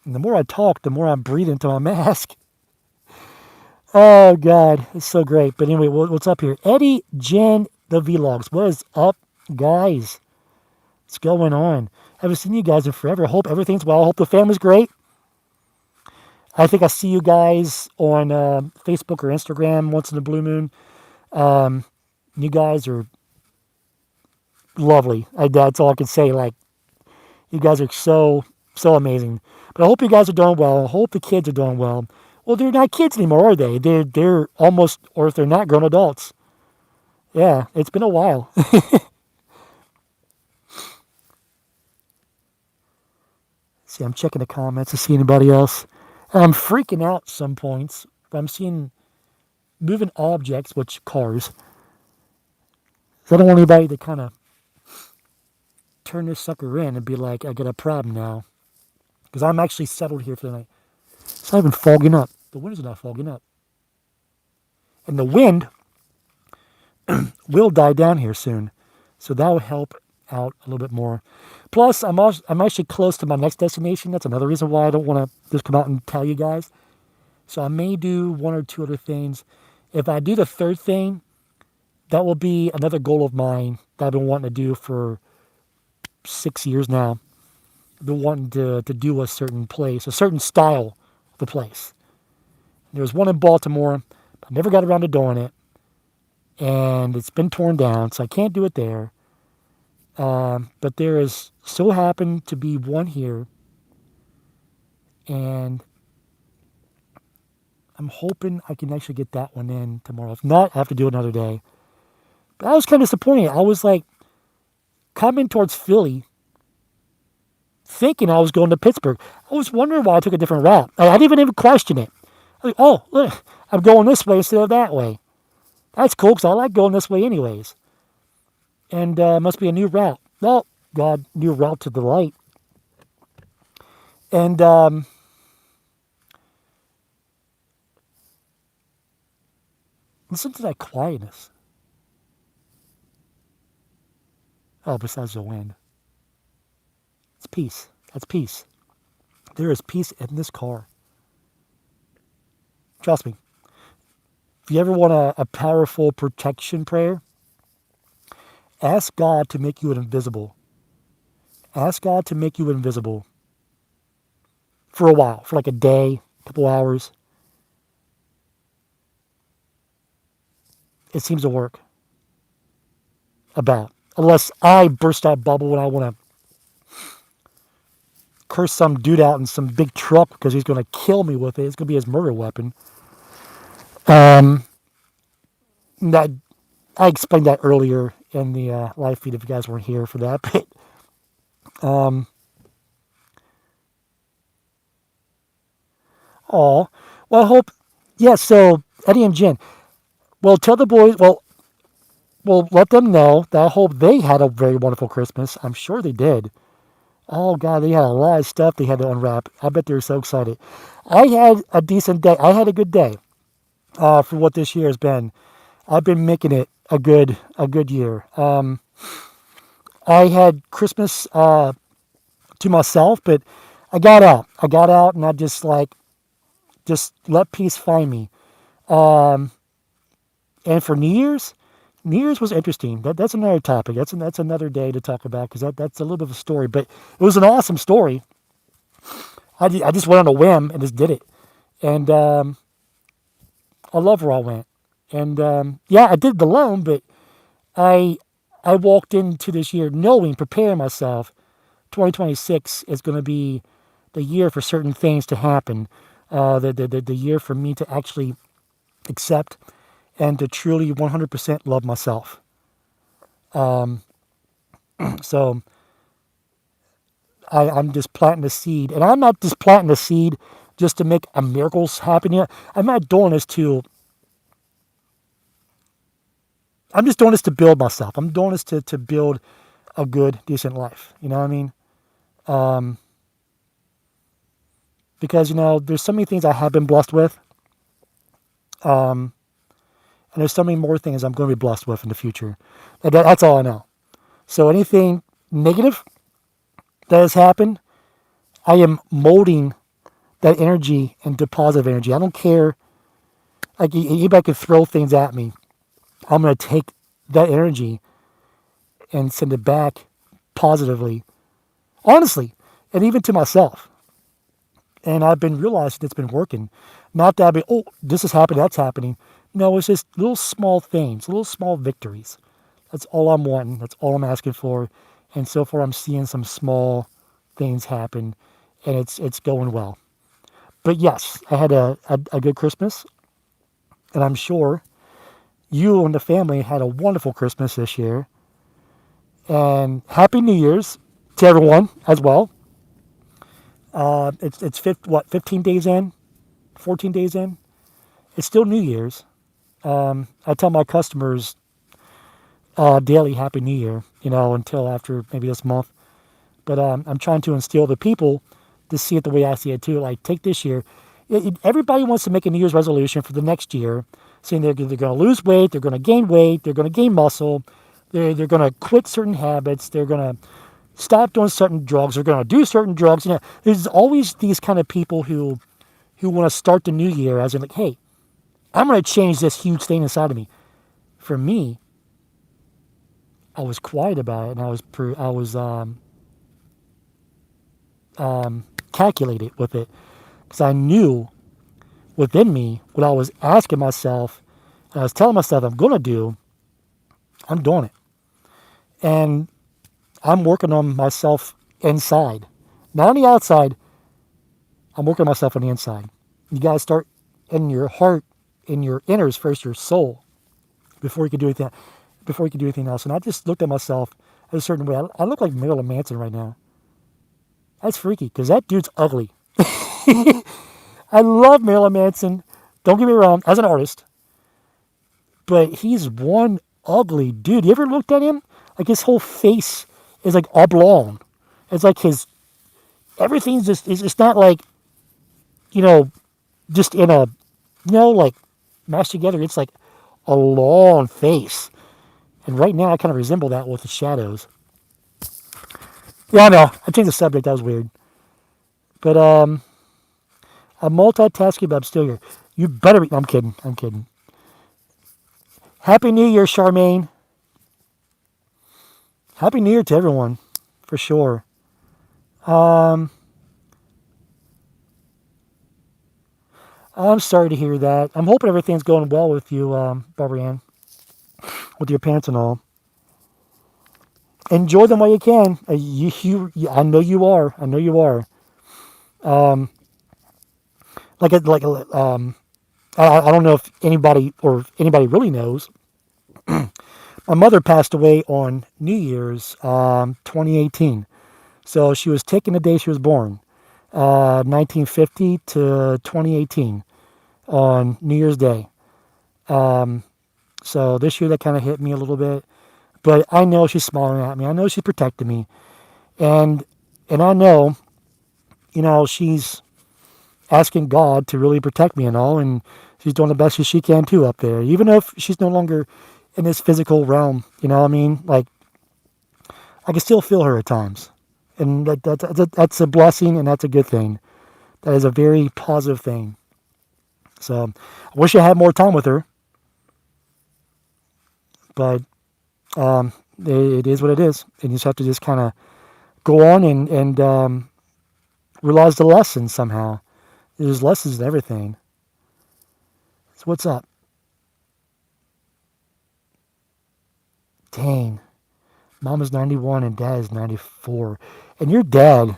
And the more I talk, the more I'm breathing into my mask. Oh, God. It's so great. But anyway, what's up here? Eddie, Jen, the Vlogs. What is up, guys? What's going on? I haven't seen you guys in forever. I hope everything's well. I hope the family's great. I think I see you guys on Facebook or Instagram once in a blue moon. You guys are lovely. That's all I can say. Like, you guys are so amazing. But I hope you guys are doing well. I hope the kids are doing well. Well, they're not kids anymore, are they? They're almost, or if they're not, grown adults. Yeah, it's been a while. See, I'm checking the comments to see anybody else. And I'm freaking out some points. But I'm seeing moving objects, which cars. So I don't want anybody to kind of turn this sucker in and be like, I got a problem now. Because I'm actually settled here for the night. It's not even fogging up. The wind is not fogging up. And the wind will die down here soon. So that will help out a little bit more. Plus, I'm actually close to my next destination. That's another reason why I don't want to just come out and tell you guys. So I may do 1 or 2 other things. If I do the third thing, that will be another goal of mine that I've been wanting to do for 6 years now. I've been wanting to do a certain place, a certain style of the place. There was one in Baltimore. I never got around to doing it. And it's been torn down, so I can't do it there. But there is so happened to be one here. And I'm hoping I can actually get that one in tomorrow. If not, I have to do it another day. But I was kind of disappointed. I was like coming towards Philly, thinking I was going to Pittsburgh. I was wondering why I took a different route. I didn't even question it. I was like, oh, look, I'm going this way instead of that way. That's cool because I like going this way anyways. And must be a new route. Oh, God, new route to the light. And listen to that quietness. Oh, besides the wind. It's peace. That's peace. There is peace in this car. Trust me. If you ever want a powerful protection prayer, ask God to make you invisible. Ask God to make you invisible for a while, for like a day, a couple hours. It seems to work. About. Unless I burst that bubble and I want to curse some dude out in some big truck because he's going to kill me with it. It's going to be his murder weapon. Um, that I explained that earlier in the live feed if you guys weren't here for that. But oh, well, I hope. Yeah. So Eddie and Jen. Well, tell the boys. Well, let them know that I hope they had a very wonderful Christmas. I'm sure they did. Oh God, they had a lot of stuff they had to unwrap. I bet they were so excited. I had a decent day. I had a good day for what this year has been. I've been making it a good year. I had Christmas to myself, but I got out. I got out, and I just let peace find me. Um, and for New Year's was interesting. That's another topic. That's another day to talk about because that's a little bit of a story. But it was an awesome story. I just went on a whim and just did it, and I love where I went. And yeah, I did it alone, but I I walked into this year knowing, preparing myself. 2026 is going to be the year for certain things to happen. The year for me to actually accept and to truly 100% love myself. Um, so I'm just planting the seed, and I'm not just planting the seed just to make a miracles happen here. I'm not doing this to. I'm just doing this to build myself. I'm doing this to build a good, decent life. You know what I mean? Um, because there's so many things I have been blessed with, um, and there's so many more things I'm going to be blessed with in the future. That's all I know. So anything negative that has happened, I am molding that energy into positive energy. I don't care. Like anybody could throw things at me. I'm going to take that energy and send it back positively, honestly, and even to myself. And I've been realizing it's been working. Not that I've been, oh, this is happening, that's happening. No, it's just little small things, little small victories. That's all I'm wanting. That's all I'm asking for. And so far, I'm seeing some small things happen, and it's going well. But yes, I had a good Christmas, and I'm sure you and the family had a wonderful Christmas this year. And Happy New Year's to everyone as well. It's 15 days in, 14 days in. It's still New Year's. I tell my customers daily Happy New Year, until after maybe this month. But I'm trying to instill the people to see it the way I see it too. Like, take this year. Everybody wants to make a New Year's resolution for the next year, saying they're going to lose weight, they're going to gain weight, they're going to gain muscle, they're going to quit certain habits, they're going to stop doing certain drugs, they're going to do certain drugs. There's always these kind of people who want to start the new year as in like, hey, I'm going to change this huge thing inside of me. For me, I was quiet about it, and I was calculated with it because I knew within me what I was asking myself, and I was telling myself I'm going to do. I'm doing it, and I'm working on myself inside, not on the outside. I'm working on myself on the inside. You got to start in your heart, in your inners first, your soul, before you can do anything. Before you can do anything else. And I just looked at myself a certain way. I look like Marilyn Manson right now. That's freaky because that dude's ugly. I love Marilyn Manson. Don't get me wrong, as an artist, but he's one ugly dude. You ever looked at him? Like his whole face is like oblong. It's like his everything's just. It's not like you know just in a like mashed together. It's like a long face. And right now, I kind of resemble that with the shadows. Yeah, I know. I changed the subject. That was weird. But I'm multitasking, but I'm still here. You better be. I'm kidding. I'm kidding. Happy New Year, Charmaine. Happy New Year to everyone, for sure. I'm sorry to hear that. I'm hoping everything's going well with you, Barbara Ann, with your parents and all. Enjoy them while you can. I know you are. I know you are. Um, I don't know if anybody really knows. My mother passed away on New Year's 2018. So she was taken the day she was born, 1950 to 2018 on New Year's Day. So this year that kind of hit me a little bit. But I know she's smiling at me. I know she's protecting me. And I know, she's asking God to really protect me and all. And she's doing the best she can too up there. Even if she's no longer in this physical realm, you know what I mean? Like, I can still feel her at times. And that's a blessing and that's a good thing. That is a very positive thing. So I wish I had more time with her. But it is what it is. And you just have to just kind of go on and realize the lessons somehow. There's lessons in everything. So what's up? Dang. Mom is 91 and dad is 94. And your dad,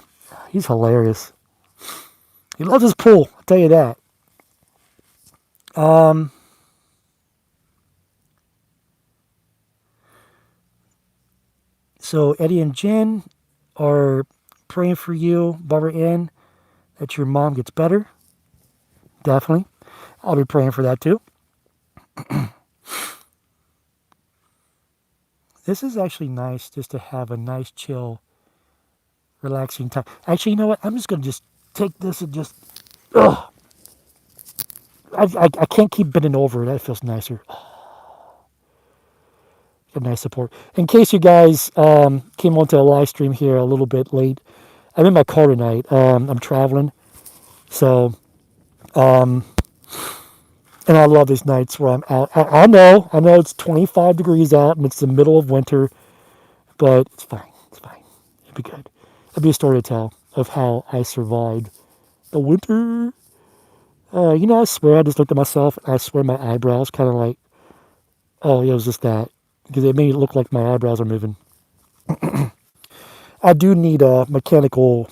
he's hilarious. He loves his pool, I'll tell you that. So Eddie and Jen are praying for you, Barbara Ann, that your mom gets better. Definitely. I'll be praying for that too. This is actually nice just to have a nice, chill, relaxing time. Actually, you know what? I'm just going to just take this and just... Ugh. I can't keep bending over. That feels nicer. A nice support. In case you guys came onto a live stream here a little bit late, I'm in my car tonight. I'm traveling. So, and I love these nights where I'm out. I know it's 25 degrees out and it's the middle of winter, but it's fine. It's fine. It'll be good. It'll be a story to tell of how I survived the winter. I swear I just looked at myself and I swear my eyebrows kind of like, oh, yeah, it was just that. Because it made it look like my eyebrows are moving. I do need a mechanical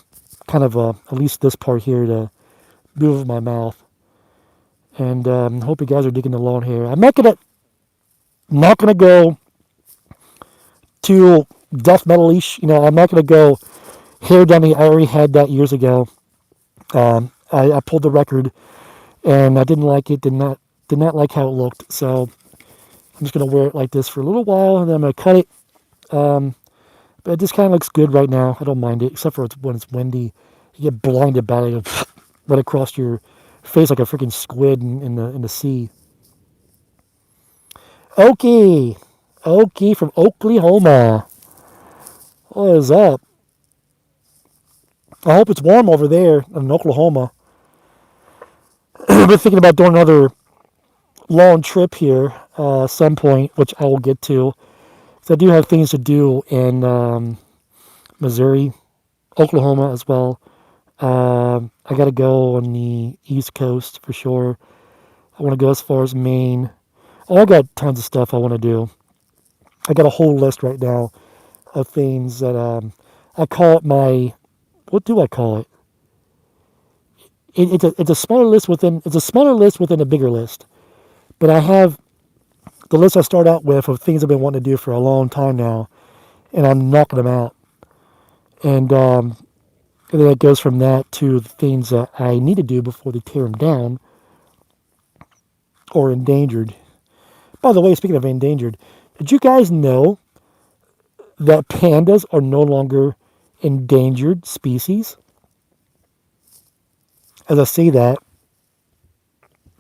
kind of at least this part here to move my mouth. And hope you guys are digging along here. I'm not gonna go too death metal-ish. I'm not gonna go hair down the. I already had that years ago. I pulled the record and I didn't like it. Did not like how it looked. So I'm just going to wear it like this for a little while, and then I'm going to cut it. But it just kind of looks good right now. I don't mind it, except for when it's windy. You get blinded by it right across your face like a freaking squid in the sea. Okie from Oklahoma. What is up? I hope it's warm over there in Oklahoma. I've been thinking about doing another long trip here some point, which I will get to. So I do have things to do in Missouri, Oklahoma as well. I got to go on the East Coast for sure. I want to go as far as Maine. Oh, I got tons of stuff I want to do. I got a whole list right now of things that I call it my. What do I call it? It's a smaller list within. It's a smaller list within a bigger list. But I have the list I start out with of things I've been wanting to do for a long time now, and I'm knocking them out. And then it goes from that to the things that I need to do before they tear them down or endangered. By the way, speaking of endangered, did you guys know that pandas are no longer endangered species. As I say that,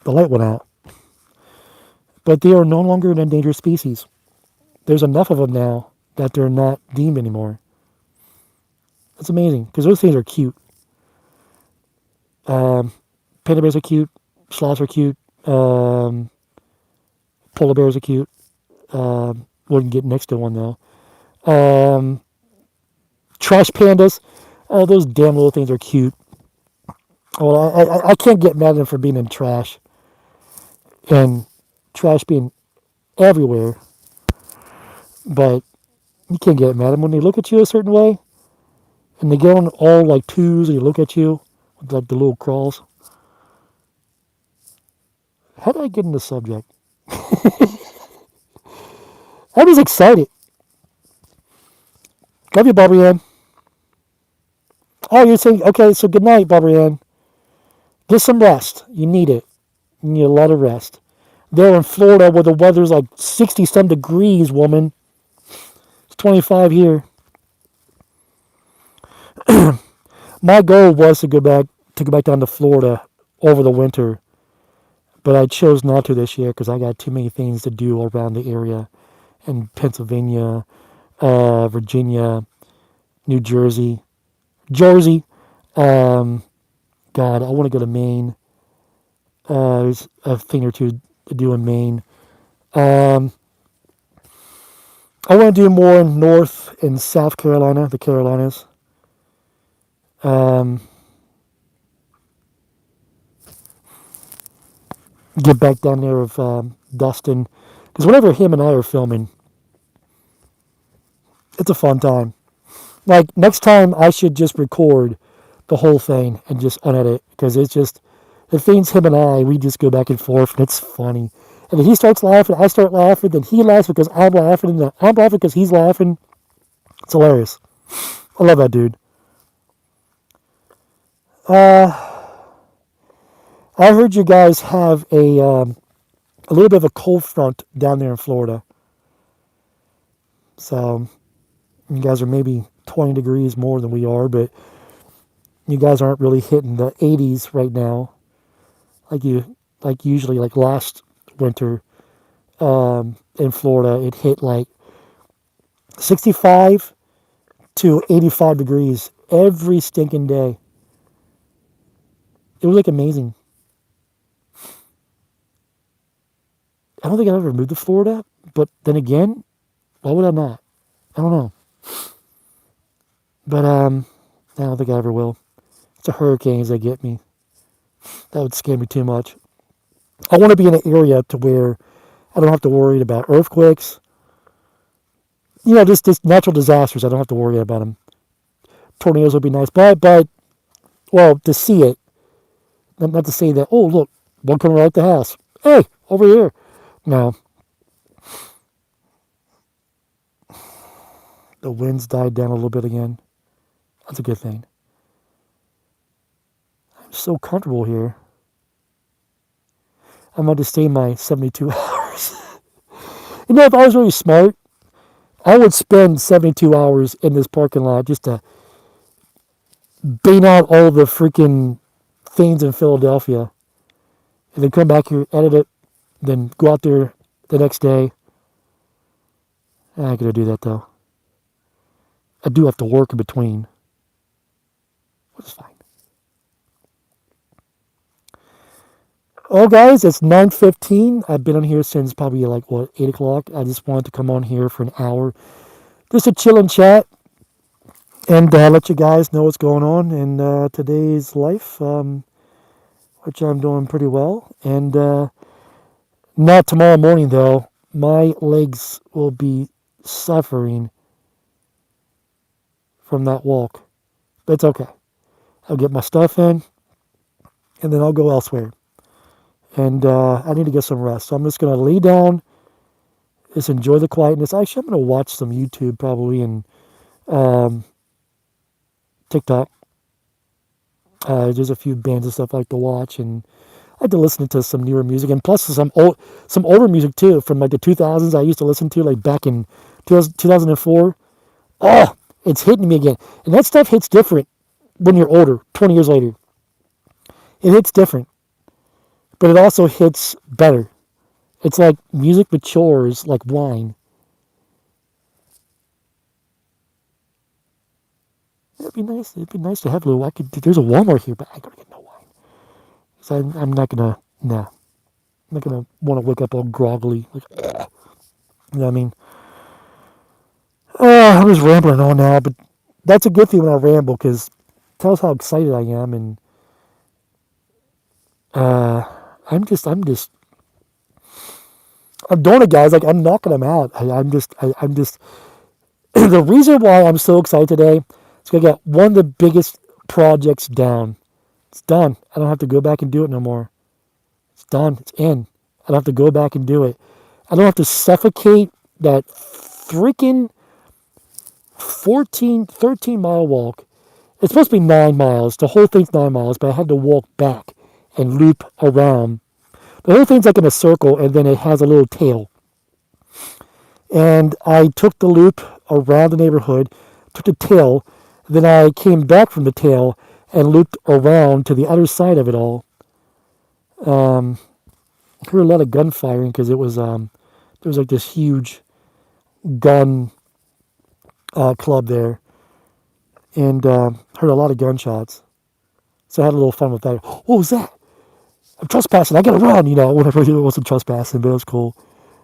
the light went out. But they are no longer an endangered species. There's enough of them now that they're not deemed anymore. That's amazing because those things are cute. Panda bears are cute. Sloths are cute. Polar bears are cute. Wouldn't get next to one though. Trash pandas. Oh, those damn little things are cute. Well, I can't get mad at them for being in trash. And trash being everywhere. But you can't get mad at them when they look at you a certain way. And they get on all like twos and they look at you with like the little crawls. How did I get in the subject? I was excited. Love you, Barbara Ann. Oh, you're saying, okay, so good night, Barbara Ann. Get some rest. You need it. You need a lot of rest. There in Florida where the weather's like 60-some degrees, woman. It's 25 here. My goal was to go back down to Florida over the winter, but I chose not to this year because I got too many things to do around the area in Pennsylvania, Virginia, New Jersey. God, I want to go to Maine. There's a thing or two to do in Maine. I want to do more in North and South Carolina, the Carolinas. Get back down there with Dustin. Because whenever him and I are filming, it's a fun time. Like, next time I should just record the whole thing and just unedit. Because it's just, the things him and I, we just go back and forth, and it's funny. And if he starts laughing, I start laughing, then he laughs because I'm laughing, and then I'm laughing because he's laughing. It's hilarious. I love that dude. I heard you guys have a little bit of a cold front down there in Florida. So you guys are maybe 20 degrees more than we are, but you guys aren't really hitting the 80s right now, like usually, like last winter in Florida, it hit like 65 to 85 degrees every stinking day. It was like amazing. I don't think I've ever moved to Florida, but then again, why would I not? I don't know. But I don't think I ever will. It's the hurricanes that get me. That would scare me too much. I want to be in an area to where I don't have to worry about earthquakes. You know, just natural disasters. I don't have to worry about them. Tornadoes would be nice, but well, to see it, not to say that. Oh, look, one coming right at the house. Hey, over here. No. The winds died down a little bit again. That's a good thing. I'm so comfortable here. I'm about to stay my 72 hours. You know, if I was really smart, I would spend 72 hours in this parking lot just to bang out all the freaking things in Philadelphia. And then come back here, edit it, then go out there the next day. I ain't gonna do that though. I do have to work in between. Which is fine. Oh, guys, it's 9:15. I've been on here since probably 8 o'clock. I just wanted to come on here for an hour. Just to chill and chat. And let you guys know what's going on in today's life. Which I'm doing pretty well. And not tomorrow morning, though. My legs will be suffering from that walk. But it's okay. I'll get my stuff in, and then I'll go elsewhere. And I need to get some rest. So I'm just going to lay down, just enjoy the quietness. Actually, I'm going to watch some YouTube probably and TikTok. There's a few bands and stuff I like to watch, and I like to listen to some newer music, and plus some older music too from like the 2000s. I used to listen to like back in 2004. oh, it's hitting me again. And that stuff hits different when you're older, 20 years later. It hits different, but it also hits better. It's like music matures like wine. It'd be nice. It'd be nice to have a little. I could. There's a Walmart here, but I gotta get no wine. So I'm not gonna. Nah, I'm not gonna want to wake up all groggily. Like, you know what I mean? I'm just rambling on now, but that's a good thing when I ramble because it tells how excited I am, and uh, I'm doing it, guys. Like I'm knocking them out. I'm just. The reason why I'm so excited today is because I got one of the biggest projects down. It's done. I don't have to go back and do it no more. It's done. It's in. I don't have to go back and do it. I don't have to suffocate that freaking 13 mile walk. It's supposed to be 9 miles. The whole thing's 9 miles, but I had to walk back and loop around. The whole thing's like in a circle, and then it has a little tail. And I took the loop around the neighborhood, took the tail, then I came back from the tail and looped around to the other side of it all. Heard a lot of gun firing because it was there was like this huge gun club there, and heard a lot of gunshots. So I had a little fun with that. What was that? I'm trespassing. I gotta run. You know, whatever. It wasn't trespassing, but it was cool.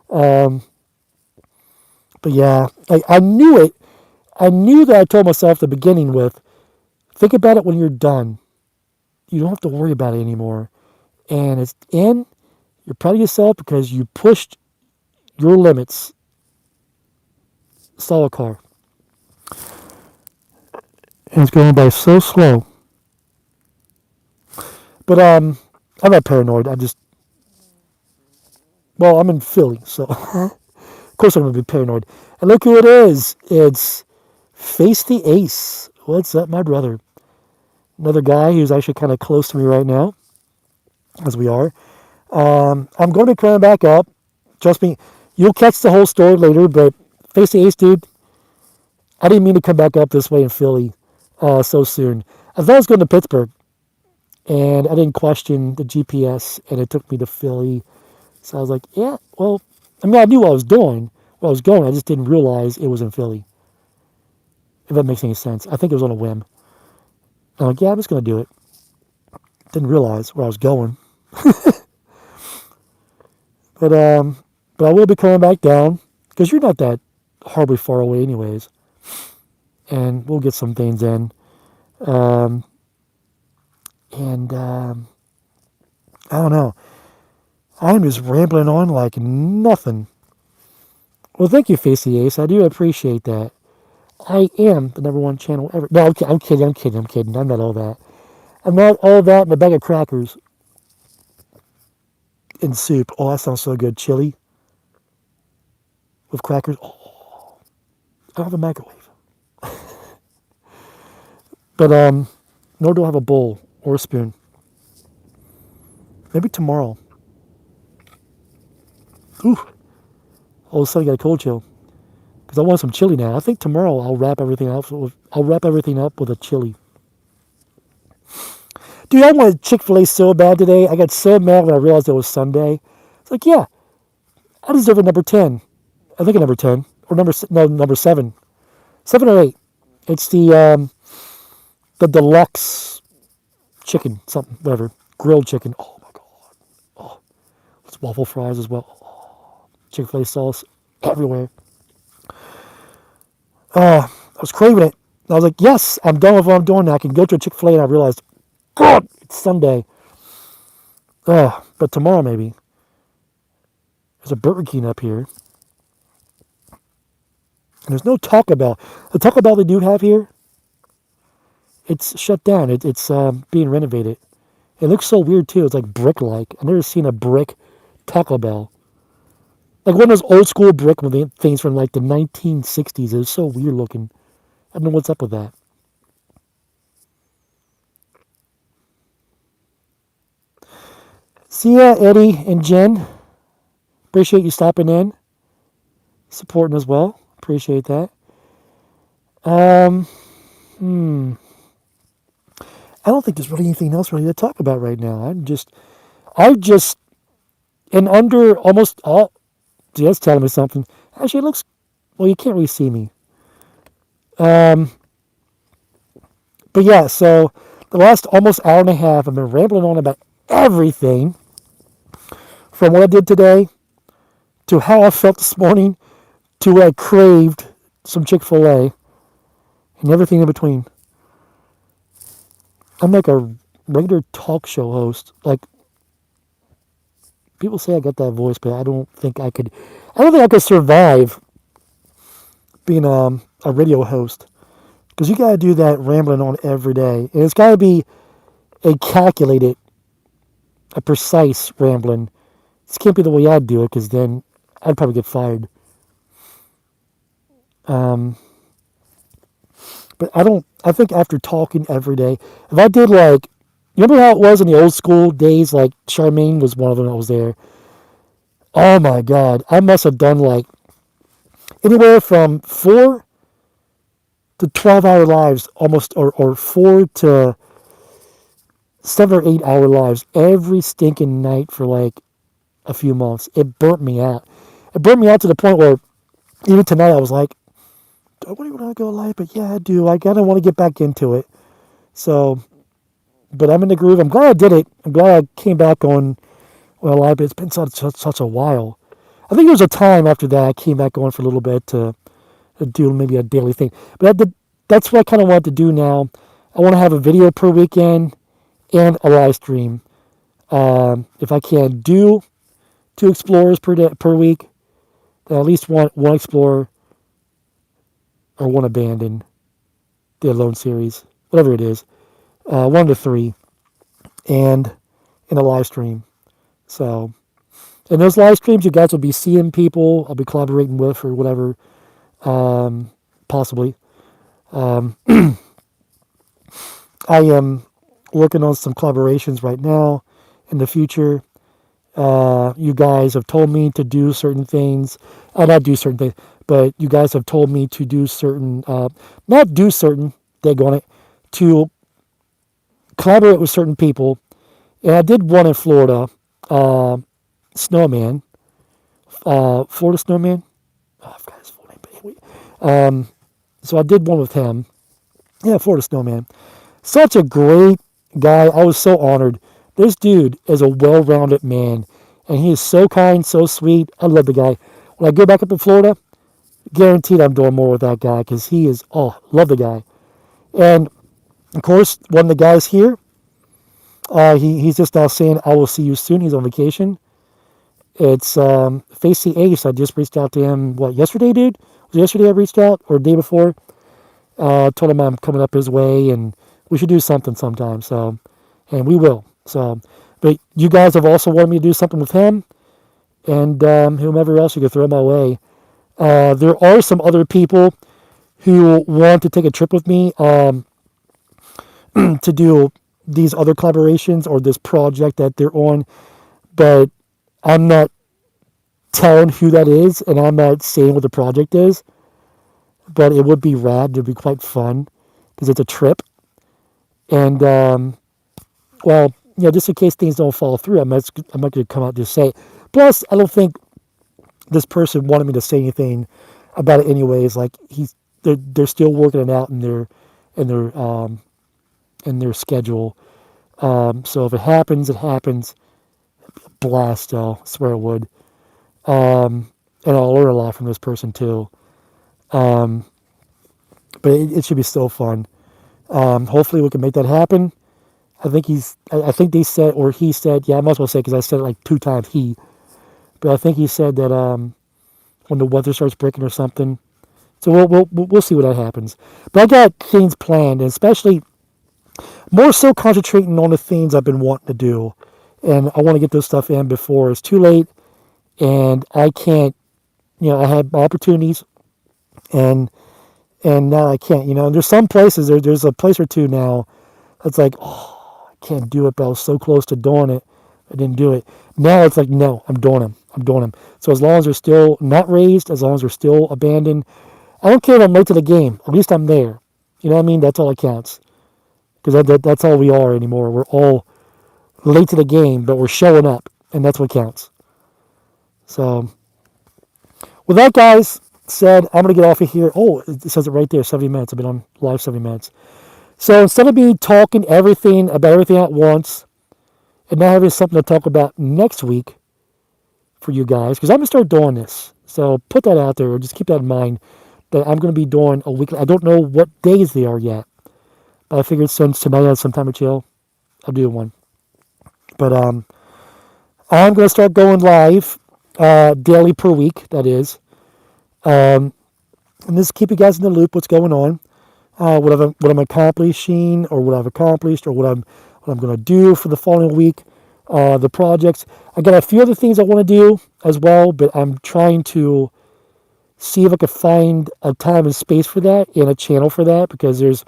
But yeah, I knew it. I knew that I told myself at the beginning with, think about it when you're done. You don't have to worry about it anymore. And it's in. You're proud of yourself because you pushed your limits. Saw a car. And it's going by so slow. But I'm not paranoid. I'm in Philly, so of course I'm going to be paranoid. And look who it is. It's Face the Ace. What's up, my brother? Another guy who's actually kind of close to me right now, as we are. I'm going to climb back up. Trust me, you'll catch the whole story later, but Face the Ace, dude, I didn't mean to come back up this way in Philly so soon. I thought I was going to Pittsburgh, and I didn't question the GPS, and it took me to Philly. So I was like, yeah, well, I mean, I knew what I was doing, where I was going. I just didn't realize it was in Philly, if that makes any sense. I think it was on a whim. I'm like, yeah, I'm just going to do it. Didn't realize where I was going. But I will be coming back down, because you're not that horribly far away anyways. And we'll get some things in. I don't know. I'm just rambling on like nothing. Well, thank you, Face the Ace. I do appreciate that. I am the #1 channel ever. No, I'm kidding. I'm not all that. I'm not all that in a bag of crackers and soup. Oh, that sounds so good. Chili with crackers. Oh, I don't have a microwave. But nor do I have a bowl or a spoon. Maybe tomorrow. Ooh. All of a sudden I got a cold chill. Because I want some chili now. I think tomorrow I'll wrap everything up with a chili. Dude, I wanted Chick-fil-A so bad today. I got so mad when I realized it was Sunday. It's like, yeah, I deserve a number 10. I think a number 10. Or number 7. 7 or 8. It's the deluxe chicken, something, whatever. Grilled chicken. Oh my God. Oh, it's waffle fries as well. Oh, Chick-fil-A sauce everywhere. I was craving it. I was like, yes, I'm done with what I'm doing now. I can go to a Chick-fil-A, and I realized, God, it's Sunday. But tomorrow maybe. There's a Burger King up here. And there's no Taco Bell. The Taco Bell they do have here, it's shut down. It's being renovated. It looks so weird too. It's like brick-like. I've never seen a brick Taco Bell. Like one of those old school brick things from like the 1960s. It was so weird looking. I don't know what's up with that. See ya, Eddie and Jen. Appreciate you stopping in. Supporting as well. Appreciate that. Um, hmm. I don't think there's really anything else really to talk about right now. I just, in under almost all, see, that's telling me something. Actually, it looks, well, you can't really see me. Um, but yeah, so the last almost hour and a half, I've been rambling on about everything from what I did today to how I felt this morning to what I craved some Chick-fil-A and everything in between. I'm like a regular talk show host. Like, people say I got that voice, but I don't think I could. I don't think I could survive being a radio host because you got to do that rambling on every day, and it's got to be a calculated, a precise rambling. This can't be the way I'd do it because then I'd probably get fired. Um, but I don't. I think after talking every day, if I did like, you remember how it was in the old school days? Like Charmaine was one of them that was there. Oh my God, I must have done like anywhere from 4 to 12 hour lives, almost, or 4 to 7 or 8 hour lives every stinking night for like a few months. It burnt me out. It burnt me out to the point where even tonight I was like, do I really want to go live? But yeah, I do. I kind of want to get back into it. So, but I'm in the groove. I'm glad I did it. I'm glad I came back on live. But it's been such a while. I think there was a time after that I came back on for a little bit to do maybe a daily thing. But that's what I kind of want to do now. I want to have a video per weekend and a live stream. If I can do 2 explorers per week, then at least one explorer or one abandoned, the alone series, whatever it is, 1 to 3, and in a live stream. So, in those live streams, you guys will be seeing people I'll be collaborating with or whatever, possibly. Um, I am working on some collaborations right now. In the future, you guys have told me to do certain things. Not do certain things, but you guys have told me to do certain, not do certain, daggone it, to collaborate with certain people. And I did one in Florida, Snowman, Florida Snowman. Oh, I forgot his full name, but anyway. So I did one with him. Yeah, Florida Snowman. Such a great guy. I was so honored. This dude is a well-rounded man, and he is so kind, so sweet. I love the guy. When I go back up to Florida, guaranteed I'm doing more with that guy because he is, love the guy. And, of course, one of the guys here, he's just now saying, I will see you soon. He's on vacation. It's Face the Ace. I just reached out to him, yesterday, dude? Was it yesterday I reached out, or the day before? Told him I'm coming up his way, and we should do something sometime. So, and we will. So, but you guys have also wanted me to do something with him, and whomever else you could throw my way. There are some other people who want to take a trip with me to do these other collaborations or this project that they're on, but I'm not telling who that is, and I'm not saying what the project is. But it would be rad. It would be quite fun because it's a trip. And, just in case things don't fall through, I'm not going to come out and just say it. Plus, I don't think this person wanted me to say anything about it anyways. Like, they're still working it out in their schedule. So if it happens, it happens. Blast, I swear it would. And I'll learn a lot from this person too. But it should be so fun. Hopefully we can make that happen. I think they said, or he said, yeah, I might as well say because I said it like 2 times but I think he said that when the weather starts breaking or something. So we'll see what that happens. But I got things planned, and especially more so concentrating on the things I've been wanting to do, and I want to get this stuff in before it's too late, and I can't. I had my opportunities, and now I can't. And there's some places there's a place or two now that's like, I can't do it, but I was so close to doing it, I didn't do it. Now it's like, no, I'm doing them. So as long as they're still not raised, as long as they're still abandoned, I don't care if I'm late to the game. At least I'm there. You know what I mean? That's all that counts. Because that's all we are anymore. We're all late to the game, but we're showing up, and that's what counts. So, with that, guys said, I'm going to get off of here. Oh, it says it right there, 70 minutes. I've been on live 70 minutes. So, instead of me talking everything about everything at once, and now having something to talk about next week for you guys, because I'm going to start doing this. So, put that out there, or just keep that in mind, that I'm going to be doing a weekly. I don't know what days they are yet, but I figured since tonight I had some time to chill, I'll do one. But I'm going to start going live daily per week, that is. And just keep you guys in the loop what's going on, what I'm accomplishing, or what I've accomplished, or what I'm going to do for the following week, the projects. I got a few other things I want to do as well, but I'm trying to see if I could find a time and space for that and a channel for that, because there's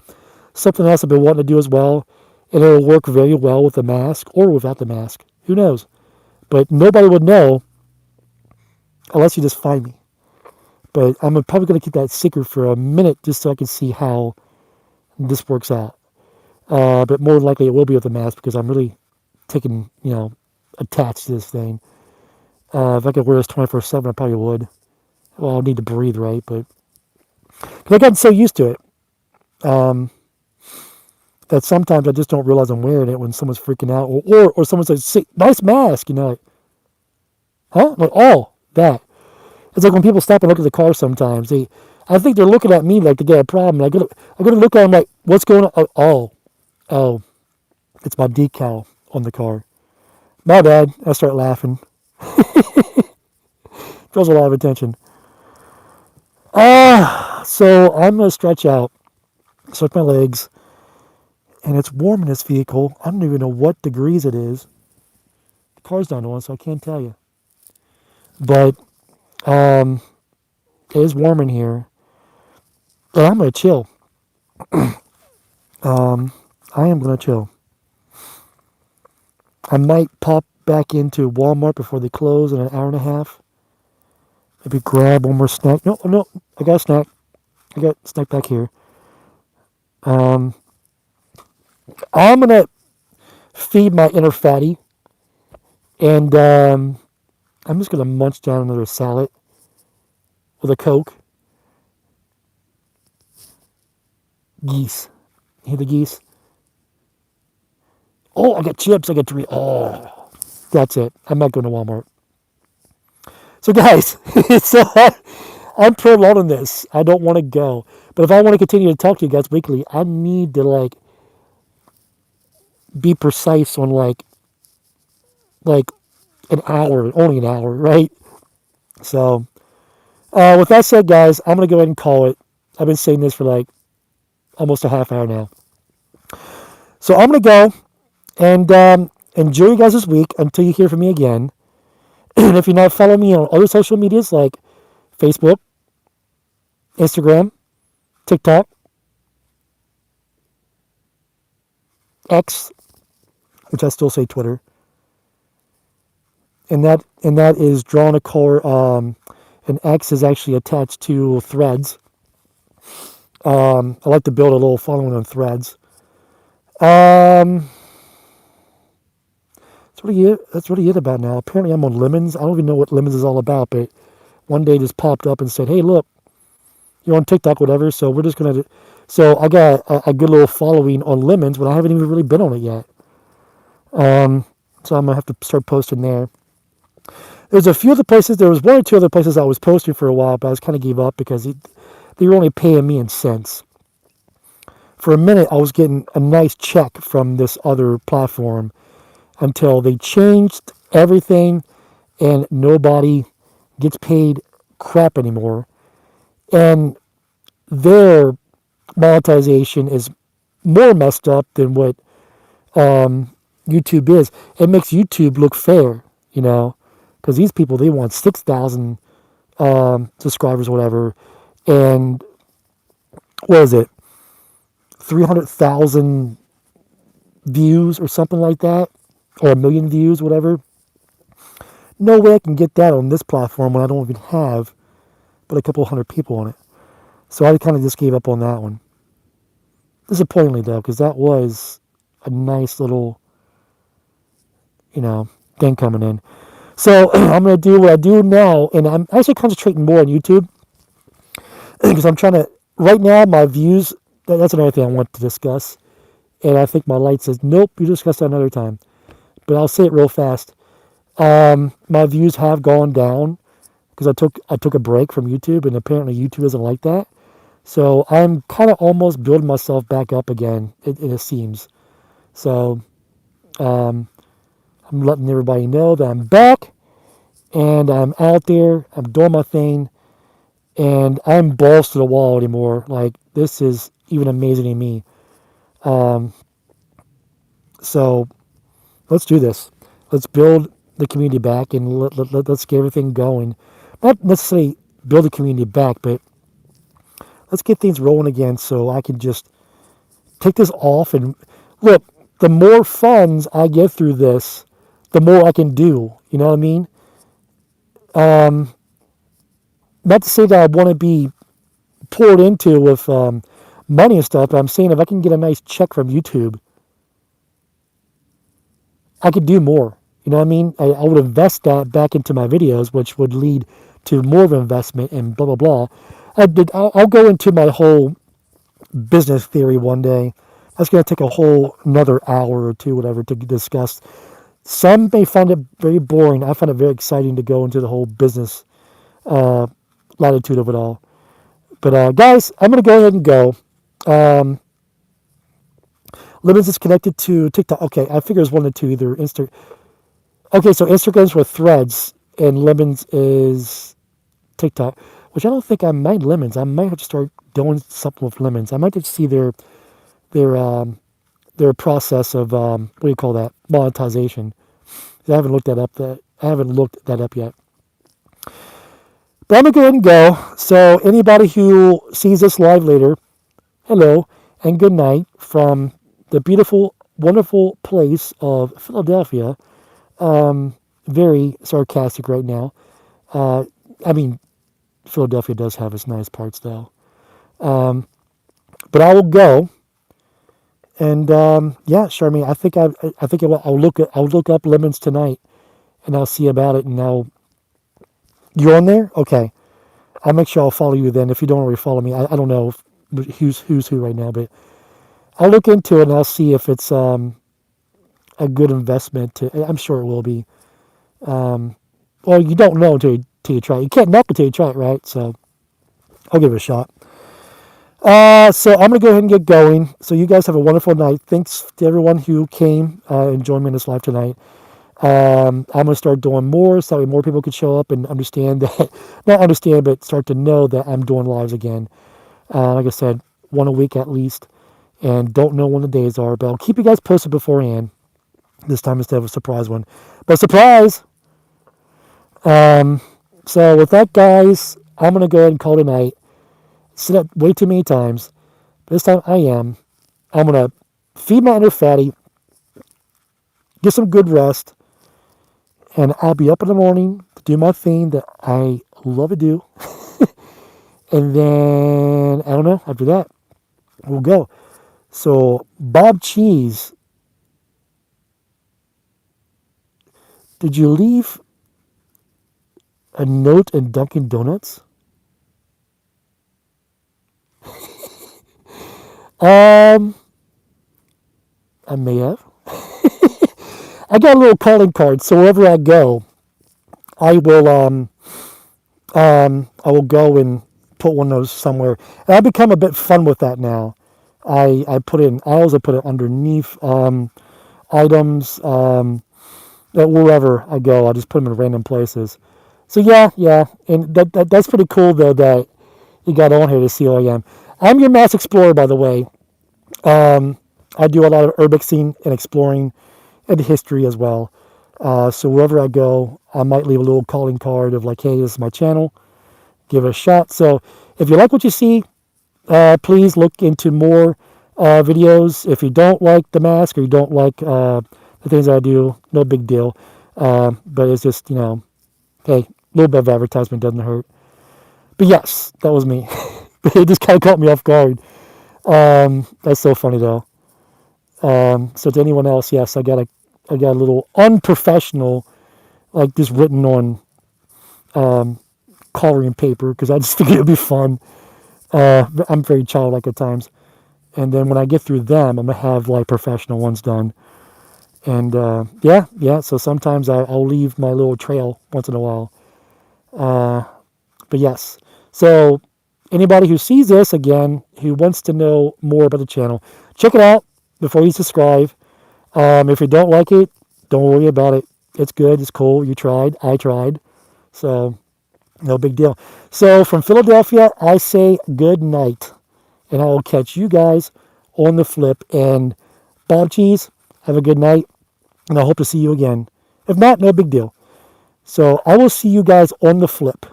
something else I've been wanting to do as well, and it'll work very well with the mask or without the mask. Who knows? But nobody would know unless you just find me. But I'm probably going to keep that secret for a minute just so I can see how this works out. But more than likely it will be with the mask, because I'm really taking, attached to this thing. If I could wear this 24/7, I probably would. Well, I'll need to breathe, right? But cause I've gotten so used to it that sometimes I just don't realize I'm wearing it when someone's freaking out. Or someone says, nice mask. Like, huh? Like, oh, that. It's like when people stop and look at the car sometimes. I think they're looking at me like they get a problem. I go to look at them like, what's going on? Oh, it's my decal on the car. My bad. I start laughing. Draws a lot of attention. So I'm going to stretch my legs. And it's warm in this vehicle. I don't even know what degrees it is. The car's not on, so I can't tell you. But it is warm in here. But I'm going to chill. I am going to chill. I might pop back into Walmart before they close in an hour and a half. Maybe grab one more snack. No, I got a snack. I got a snack back here. I'm going to feed my inner fatty. And I'm just going to munch down another salad with a Coke. Geese. You hear the geese? Oh, I got chips. I got three. Oh, that's it. I'm not going to Walmart. So, guys, I'm prolonging this. I don't want to go. But if I want to continue to talk to you guys weekly, I need to, be precise on, an hour. Only an hour, right? So, with that said, guys, I'm going to go ahead and call it. I've been saying this for, almost a half hour now. So, I'm going to go and enjoy you guys this week until you hear from me again. And if you're not following me on other social medias like Facebook, Instagram, TikTok, X, which I still say Twitter, and that is drawing a core. And X is actually attached to Threads. I like to build a little following on Threads. That's really it about now. Apparently I'm on Lemons. I don't even know what Lemons is all about, but one day just popped up and said, hey, look, you're on TikTok, whatever, so we're just going to... So I got a good little following on Lemons, but I haven't even really been on it yet. So I'm going to have to start posting there. There's a few other places. There was one or two other places I was posting for a while, but I was kind of gave up because they were only paying me in cents. For a minute, I was getting a nice check from this other platform until they changed everything and nobody gets paid crap anymore. And their monetization is more messed up than what YouTube is. It makes YouTube look fair, because these people, they want 6,000 subscribers or whatever, and what is it, 300,000 views or something like that, or 1 million views, whatever. No way I can get that on this platform when I don't even have but a couple hundred people on it. So I kind of just gave up on that one. Disappointingly, though, because that was a nice little, you know, thing coming in. So I'm going to do what I do now, and I'm actually concentrating more on YouTube because I'm trying to, right now, my views, that's another thing I want to discuss. And I think my light says, nope, you discuss that another time. But I'll say it real fast. My views have gone down because I took a break from YouTube, and apparently YouTube doesn't like that. So I'm kind of almost building myself back up again, it seems. So I'm letting everybody know that I'm back, and I'm out there, I'm doing my thing, and I'm balls to the wall anymore. Like, this is even amazing to me. So let's do this. Let's build the community back, and let's get everything going. Not necessarily build the community back, but let's get things rolling again so I can just take this off. And look, the more funds I get through this, the more I can do. You know what I mean? Not to say that I want to be poured into with money and stuff, but I'm saying if I can get a nice check from YouTube, I could do more. You know what I mean? I would invest that back into my videos, which would lead to more of an investment and blah, blah, blah. I'll go into my whole business theory one day. That's going to take a whole another hour or two, whatever, to discuss. Some may find it very boring. I find it very exciting to go into the whole business latitude of it all. But guys, I'm going to go ahead and go. Lemons is connected to TikTok. Okay, I figure it's one of the two, either Insta. Okay, so Instagram's with Threads, and Lemons is TikTok, which I don't think I might Lemons. I might have to start doing something with Lemons. I might have to see their process of what do you call that, monetization. I haven't looked that up. I haven't looked that up yet. But I'm gonna go ahead and go. So anybody who sees this live later, hello and good night from the beautiful, wonderful place of Philadelphia. Very sarcastic right now. I mean, Philadelphia does have its nice parts, though. But I will go, and yeah, Charmaine, I think I'll look up Lemons tonight, and I'll see about it. And now you're on there, okay? I'll make sure I'll follow you then. If you don't already follow me, I don't know who's who right now, but I'll look into it and I'll see if it's a good investment. I'm sure it will be. Well, you don't know until you try it. You can't knock it until you try it, right? So I'll give it a shot. So I'm going to go ahead and get going. So you guys have a wonderful night. Thanks to everyone who came and joined me in this live tonight. I'm going to start doing more so that more people could show up and understand that, not understand, but start to know that I'm doing lives again. Like I said, one a week at least. And don't know when the days are, but I'll keep you guys posted beforehand. This time instead of a surprise one. But surprise! So with that, guys, I'm going to go ahead and call it a night. Sit up way too many times. This time I am. I'm going to feed my inner fatty, get some good rest, and I'll be up in the morning to do my thing that I love to do. And then, I don't know, after that, we'll go. So, Bob Cheese, did you leave a note in Dunkin' Donuts? I may have. I got a little calling card, so wherever I go, I will go and put one of those somewhere. And I've become a bit fun with that now. I also put it underneath items wherever I go. I'll just put them in random places. So yeah, and that's pretty cool though that you got on here to see who I am. I'm your mass explorer, by the way. I do a lot of urbexing and exploring and history as well. So wherever I go, I might leave a little calling card of like, hey, this is my channel. Give it a shot. So if you like what you see, please look into more videos. If you don't like the mask or you don't like the things I do, no big deal. But it's just, hey, a little bit of advertisement doesn't hurt. But yes, that was me. It just kind of caught me off guard. That's so funny though. So to anyone else, yes, I got a little unprofessional, like just written on coloring paper because I just think it'd be fun. I'm very childlike at times, and then when I get through them, I'm gonna have like professional ones done. And yeah. So sometimes I'll leave my little trail once in a while. But yes, so anybody who sees this again, who wants to know more about the channel, check it out before you subscribe. If you don't like it, don't worry about it. It's good. It's cool. You tried. I tried. So no big deal. So from Philadelphia, I say good night, and I will catch you guys on the flip. And Bob Cheese, have a good night, and I hope to see you again. If not, no big deal. So I will see you guys on the flip.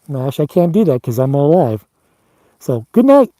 No, actually, I can't do that because I'm alive. So good night.